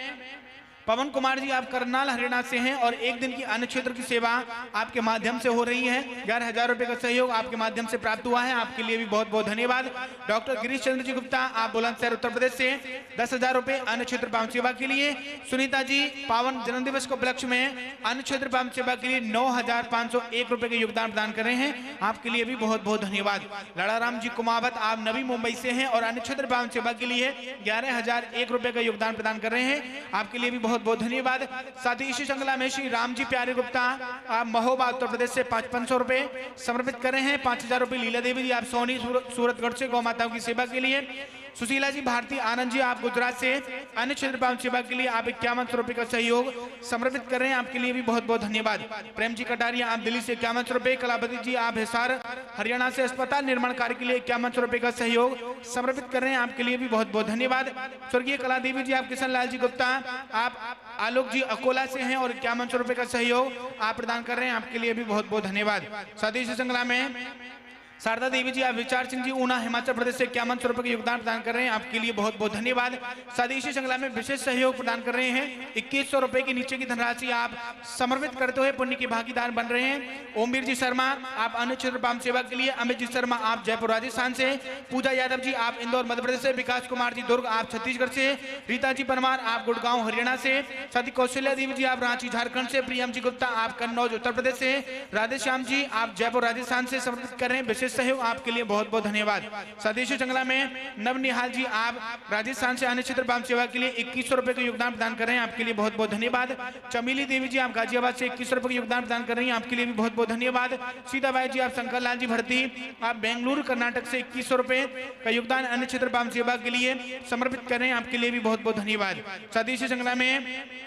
[SPEAKER 3] पवन कुमार जी, आप करनाल हरियाणा से हैं और एक दिन की अन्य क्षेत्र की सेवा आपके माध्यम से हो रही है। 11,000 रुपए का सहयोग आपके माध्यम से प्राप्त हुआ है, आपके लिए भी बहुत बहुत धन्यवाद। डॉक्टर गिरीश चंद्र जी गुप्ता, आप बुलंदशहर उत्तर प्रदेश से 10,000 रुपए अन्य क्षेत्र पावन सेवा के लिए। सुनीता जी, पावन जन्मदिवस के उपलक्ष्य में अन्य क्षेत्र पावन सेवा के लिए 9,501 रुपए के योगदान प्रदान कर रहे हैं, आपके लिए भी बहुत बहुत धन्यवाद। लड़ाराम जी कुमावत, आप नवी मुंबई से हैं और अन्य क्षेत्र पावन सेवा के लिए 11,001 रुपए का योगदान प्रदान कर रहे हैं, आपके लिए भी बहुत बहुत धन्यवाद। साथ ही इसी श्रृंखला में श्री राम जी प्यारे गुप्ता, आप महोबा उत्तर प्रदेश से 500 रुपए समर्पित कर रहे हैं। 5,000 रुपए लीला देवी जी, आप सोनी सूरतगढ़ से गौ माताओं की सेवा के लिए। सुशीला जी भारती आनंद जी, आप गुजरात से अन्य क्षेत्र पावन सेवा के लिए आप 51 रुपए का सहयोग समर्पित कर रहे हैं, आपके लिए भी बहुत बहुत धन्यवाद। प्रेम जी कटारिया, आप दिल्ली से 51 रुपए। कलापति जी, आप हिसार हरियाणा से अस्पताल निर्माण कार्य के लिए 51 रुपए का सहयोग समर्पित कर रहे हैं, आपके लिए भी बहुत बहुत धन्यवाद। स्वर्गीय कला देवी जी, आप किशन लाल जी गुप्ता, आप आलोक जी अकोला से हैं और 51 रुपए का सहयोग आप प्रदान कर रहे हैं, आपके लिए भी बहुत बहुत धन्यवाद। साथ ही इसी श्रृंखला में शारदा देवी जी, आप विचार सिंह जी ऊना हिमाचल प्रदेश से 51 रुपए का योगदान प्रदान कर रहे हैं, आपके लिए बहुत बहुत धन्यवाद। साथ ही इसी श्रृंखला में विशेष सहयोग प्रदान कर रहे हैं। 2100 रुपए की नीचे की धनराशि आप समर्पित करते हुए पुण्य के भागीदार बन रहे हैं। ओमवीर जी शर्मा, आप अन्य क्षेत्र पावन सेवा के लिए। अमित जी शर्मा, आप जयपुर राजस्थान से। पूजा यादव जी, आप इंदौर मध्य प्रदेश से। विकास कुमार जी दुर्ग, आप छत्तीसगढ़ से। रीता जी परमार, आप गुड़गांव हरियाणा से। साथ ही कौशल्या देवी जी, आप रांची झारखंड से। प्रियम जी गुप्ता, आप कन्नौज उत्तर प्रदेश से। राधेश्याम जी, आप जयपुर राजस्थान से समर्पित कर रहे हैं, विशेष सहयोग आपके लिए बहुत बहुत धन्यवाद। सतीश जंगला में नवनिहाल जी, आप राजस्थान से अन्य क्षेत्र पावन सेवा के लिए 2100 रुपए का योगदान प्रदान कर रहे हैं, आपके लिए बहुत बहुत धन्यवाद। चमेली देवी जी, आप गाजियाबाद से 2100 रुपए का योगदान प्रदान कर रही हैं, आपके लिए भी बहुत बहुत धन्यवाद। सीताबाई जी, आप शंकर लाल जी भरती, आप बेंगलुरु कर्नाटक से 2100 रुपए का योगदान अन्य क्षेत्र पावन सेवा के लिए समर्पित कर रहे हैं, आपके लिए भी बहुत बहुत धन्यवाद। सतीश जंगला में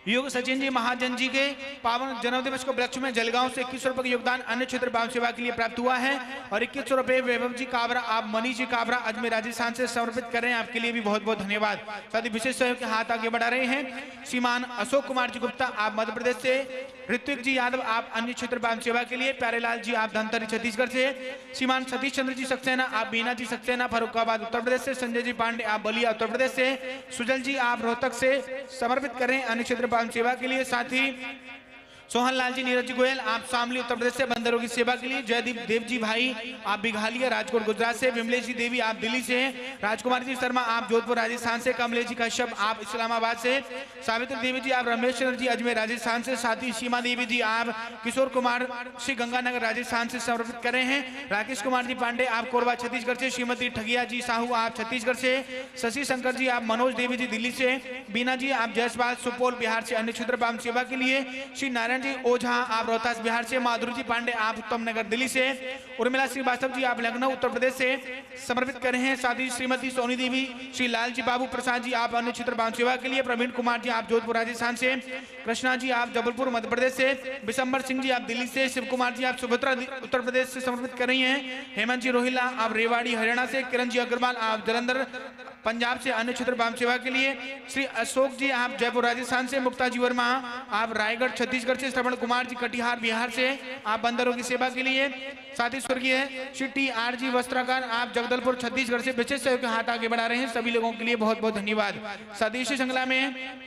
[SPEAKER 3] योग सचिन जी महाजन जी के पावन जन्मदिवस को उपलक्ष्य में जलगांव से 2100 रुपए का योगदान अन्य क्षेत्र भाव सेवा के लिए प्राप्त हुआ है और 2100 रुपए वैभव जी काबरा आप मनीष जी काबरा अजमेर राजस्थान से समर्पित कर रहे हैं, आपके लिए भी बहुत बहुत धन्यवाद। साथ ही विशेष सहयोग के हाथ आगे बढ़ा रहे हैं श्रीमान अशोक कुमार जी गुप्ता आप मध्य प्रदेश से, ऋत्विक जी यादव आप अन्य क्षेत्र भाव सेवा के लिए, प्यारेलाल जी आप धनतरी छत्तीसगढ़ से, श्रीमान सतीश चंद्र जी सक्सेना आप बीना जी सक्सेना फरुखाबाद उत्तर प्रदेश से, संजय जी पांडे आप बलिया उत्तर प्रदेश से, सुजल जी आप रोहतक से समर्पित करें अन्य क्षेत्र भाव सेवा के लिए। साथ ही सोहन लाल जी नीरज गोयल आप शामली उत्तर प्रदेश से बंदरों की सेवा के लिए, जयदीप देव जी भाई आप बिघालिया राजकोट गुजरात से, विमलेश जी देवी आप दिल्ली से, राजकुमार जी शर्मा आप जोधपुर राजस्थान से, कमलेश जी कश्यप आप इस्लामाबाद से, सावित्री देवी जी आप रमेश चंद्र जी अजमेर राजस्थान से, साथ ही सीमा देवी जी आप किशोर कुमार श्री गंगानगर राजस्थान से समर्पित कर रहे हैं, राकेश कुमार जी पांडे आप कोरबा छत्तीसगढ़ से, श्रीमती ठगिया जी साहू आप छत्तीसगढ़ से, शशि शंकर जी आप, मनोज देवी जी दिल्ली से, बीना जी आप जयसवाल सुपौल बिहार से अन्य क्षेत्र भाव सेवा के लिए, श्री नारायण जी ओझा आप रोहतास बिहार से, माधुरी जी पांडे आप उत्तम नगर दिल्ली से, उर्मिला श्रीवास्तव जी आप लखनऊ उत्तर प्रदेश से समर्पित कर रहे हैं। साथ ही श्रीमती सोनी देवी, श्री लाल जी बाबू प्रसाद जी आप अन्य क्षेत्र भाव सेवा के लिए, प्रवीण कुमार जी आप जोधपुर राजस्थान से, कृष्णा जी आप जबलपुर मध्य प्रदेश से, विशंबर सिंह जी आप दिल्ली से, शिव कुमार जी आप सुभद्रा उत्तर प्रदेश से समर्पित कर रही हैं, हेमंत जी रोहिला आप रेवाड़ी हरियाणा से, किरण जी अग्रवाल आप जलंधर पंजाब से अन्य क्षेत्र भाव सेवा के लिए, श्री अशोक जी आप जयपुर राजस्थान से, मुक्ता जी वर्मा आप रायगढ़ छत्तीसगढ़ से, श्रवण कुमार जी कटिहार बिहार से आप बंदरों की सेवा के लिए, साथ ही स्वर्गीय श्री टी.आर. जी वस्त्राकार आप जगदलपुर छत्तीसगढ़ से विशेष सहयोग के हाथ आगे बढ़ा रहे हैं, सभी लोगों के लिए बहुत बहुत धन्यवाद। साथ ही इसी श्रृंखला में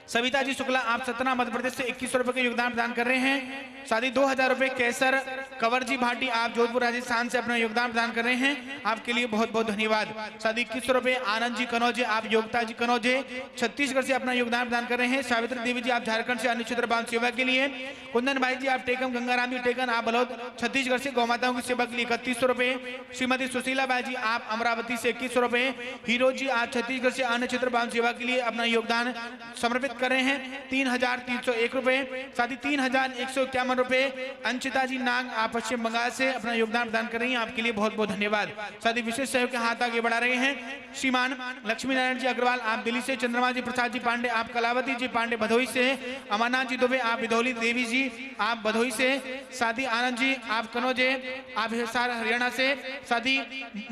[SPEAKER 3] सविता जी शुक्ला आप सतना मध्य प्रदेश से 2100 रुपए का योगदान प्रदान कर रहे हैं। साथ ही 2000 रुपए केसर कंवर जी भाटी आप जोधपुर राजस्थान से अपना योगदान प्रदान कर रहे हैं, आपके लिए बहुत बहुत धन्यवाद। साथ ही 2100 रुपए आनंद जी कनौजे आप योगता जी कनौजे छत्तीसगढ़ से अपना योगदान प्रदान कर रहे हैं। सावित्री देवी जी आप झारखंड से अन्य क्षेत्र भाव सेवा के लिए, कुंदन भाई जी आप टेकम गंगाराम जी टेकन आप बलौद छत्तीसगढ़ से गौ माताओं की सेवा के लिए 3100 रुपए, श्रीमती सुशीला बाई जी आप अमरावती से 2100 रुपए, हीरो जी आप छत्तीसगढ़ से अन्य क्षेत्र भाव सेवा के लिए अपना योगदान समर्पित कर रहे हैं 3301 रुपए। साथ ही 3151 रुपए अंशिता जी नाग आप पश्चिम बंगाल से अपना योगदान प्रदान कर रही हैं, आपके लिए बहुत बहुत धन्यवाद। साथ ही विशेष सहयोग के हाथ आगे बढ़ा रहे हैं श्रीमान लक्ष्मी नारायण जी अग्रवाल आप दिल्ली से, चंद्रमा जी प्रसाद जी पांडे आप कलावती जी पांडे भदोही से, अमरनाथ जी दुबे आप विधौली देवी जी आप भदोही से, साथ ही आनंद जी आप कनौजे आप हिसार हरियाणा से, साथ ही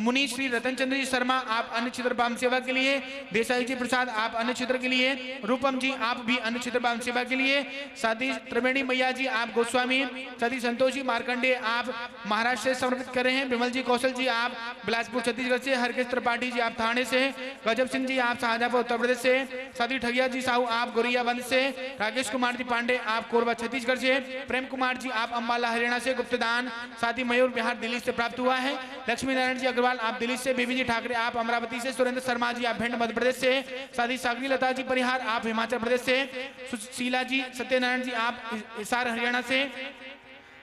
[SPEAKER 3] मुनि श्री रतन चंद्र जी शर्मा आप अन्य क्षेत्र भाव सेवा के लिए, देसाई जी प्रसाद आप अन्य क्षेत्र के लिए, रूपम जी आप भी अन्य क्षेत्र भाव सेवा के लिए, साथ ही त्रिवेणी मैया जी आप गोस्वामी, साथ ही संतोष जी मार्कंडे आप महाराष्ट्र से समर्पित कर रहे हैं, विमल जी कौशल जी आप बिलासपुर छत्तीसगढ़ से, हरकेश त्रिपाठी जी आप थाने से, गजब सिंह जी आप शाहजहांपुर उत्तर प्रदेश से, साथ ही ठगिया जी साहू आप गोरियाबंद से, राकेश कुमार जी पांडे आप कोरबा छत्तीसगढ़ से, प्रेम कुमार जी आप अम्बाला हरियाणा से गुप्तदान, साथ ही मयूर बिहार दिल्ली से प्राप्त हुआ है, लक्ष्मी नारायण जी अग्रवाल आप दिल्ली से, बीबी जी ठाकरे आप अमरावती से, सुरेंद्र शर्मा जी आप भिंड मध्य प्रदेश से, साथ ही सागरी लता जी परिहार आप हिमाचल प्रदेश से, शीला जी सत्यनारायण जी आप हिसार हरियाणा से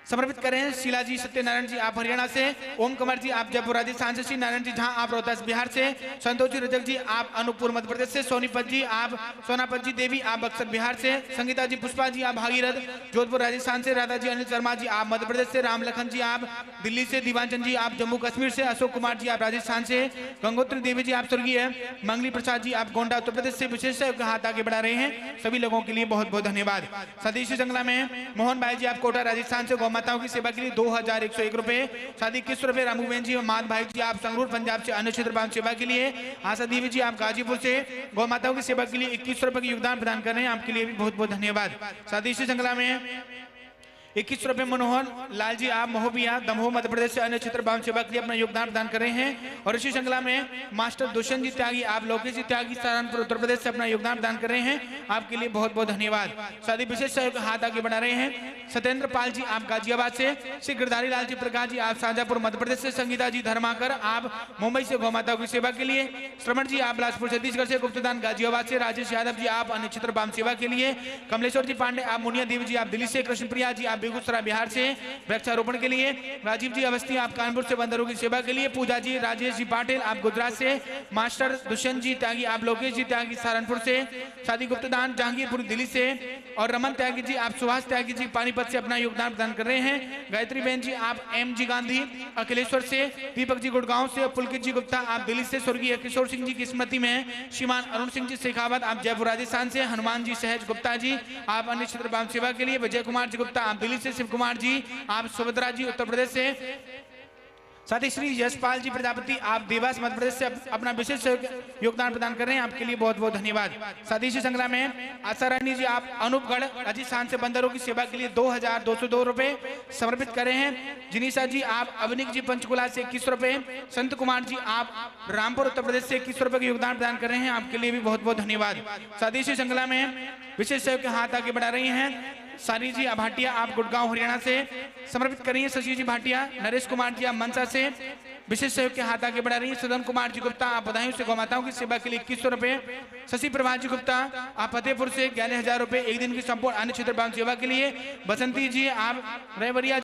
[SPEAKER 3] समर्पित करें, शीला जी सत्यनारायण जी आप हरियाणा से, ओम कुमार जी आप जयपुर राजस्थान से, श्री नारायण जी झा आप रोहतास बिहार से, संतोष जी रजक जी आप अनूपपुर मध्य प्रदेश से, सोनीपत जी आप सोनापत जी देवी आप बक्सर बिहार से, संगीता जी पुष्पा जी आप भागीरथ जोधपुर राजस्थान से, राधा जी अनिल शर्मा जी आप मध्य प्रदेश से, राम लखन जी आप दिल्ली से, दीवानचंद जी आप जम्मू कश्मीर से, अशोक कुमार जी आप राजस्थान से, गंगोत्री देवी जी आप स्वर्गीय मंगली प्रसाद जी आप गोंडा उत्तर प्रदेश से विशेष सहयोग के हाथ आगे बढ़ा रहे हैं, सभी लोगों के लिए बहुत बहुत धन्यवाद। सतीश जंगला में मोहन भाई जी आप कोटा राजस्थान से गौ माताओं की सेवा के लिए 2101 रुपए, साथ ही 21 रुपए रामूबेन जी माध भाई जी आप संगरूर पंजाब से अन्य क्षेत्र भाव सेवा के लिए, आशा देवी जी आप गाजीपुर से गौ माताओं की सेवा के लिए 21 रुपए का योगदान प्रदान कर रहे हैं, आपके लिए भी बहुत बहुत धन्यवाद। साथ ही इसी श्रृंखला में 21 रुपए मनोहर लाल जी आप महोबिया दमोह मध्य प्रदेश से अन्य क्षेत्र भाव सेवा के लिए अपना योगदान प्रदान कर रहे हैं, और इसी श्रृंखला में मास्टर दुष्यंत जी त्यागी आप लोकेश जी त्यागी सहारनपुर उत्तर प्रदेश से अपना योगदान प्रदान कर रहे हैं, आपके लिए बहुत बहुत धन्यवाद। साथ ही विशेष सहयोग हाथ आगे बढ़ा रहे हैं सत्येंद्र पाल जी आप गाजियाबाद से, श्री गिरधारी लाल जी प्रकाश जी आप शाहजहांपुर मध्य प्रदेश से, संगीता जी धर्माकर आप मुंबई से गौ माताओं की सेवा के लिए, श्रवण जी आप बिलासपुर छत्तीसगढ़ से, गुप्तदान गाजियाबाद से, राजेश यादव जी आप अन्य क्षेत्र भाव सेवा के लिए, कमलेश्वर जी पांडे आप मुनिया देवी जी आप दिल्ली से, कृष्णप्रिया जी आप आप बेगूसराय बिहार से वृक्षारोपण के लिए। राजीव जी अवस्थी आप कानपुर से बंदरों की सेवा के लिए। पूजा जी राजेश जी पाटिल आप गुजरात से। मास्टर दुष्यंत जी त्यागी आप लोकेश जी त्यागी सहारनपुर से। शादी गुप्तदान जहांगीरपुर दिल्ली से। और रमन त्यागी जी आप सुभाष त्यागी जी पानीपत से अपना योगदान प्रदान कर रहे हैं। गायत्री बहन जी आप एम जी गांधी अखिलेश्वर से। दीपक जी गुड़गांव से। पुलकित जी गुप्ता आप दिल्ली से। स्वर्गीय किशोर सिंह जी की स्मृति में श्रीमान अरुण सिंह जी शेखावत आप जयपुर राजस्थान से। हनुमान जी सहज गुप्ता जी आप अन्य क्षेत्र बाम सेवा के लिए। विजय कुमार जी गुप्ता आप दिल्ली से। शिव कुमार जी आप सुभद्रा जी उत्तर प्रदेश से। साथ ही श्री यशपाल जी प्रजापति आप देवास मध्य प्रदेश से अपना विशेष योगदान प्रदान कर रहे हैं, आपके लिए बहुत बहुत धन्यवाद। साथ ही इसी संग्राम में आशा रानी जी आप अनूपगढ़ राजस्थान से बंदरों की सेवा के लिए 2202 रुपए समर्पित कर रहे हैं। जिनीसा जी आप अवनिक जी पंचकुला से 21 रुपए। संत कुमार जी आप रामपुर उत्तर प्रदेश से 21 रुपए का योगदान प्रदान कर रहे हैं, आपके लिए भी बहुत बहुत धन्यवाद। साथ ही इसी श्रृंखला में विशेष सहयोग के हाथ आगे बढ़ा रही हैं सारी जी भाटिया आप गुड़गांव हरियाणा से समर्पित कर रही हैं। शशि जी भाटिया। नरेश कुमार जी आप मनसा से विशेष सहयोग के हाथ आगे बढ़ा रही हैं। सदन कुमार जी गुप्ता आप बधाई से गौमाताओं की सेवा के लिए 2100 रुपए। शशि प्रभा जी गुप्ता आप फतेहपुर से 11,000 रुपए एक दिन की संपूर्ण अन्य क्षेत्र सेवा के लिए। बसंती जी आप रेवरिया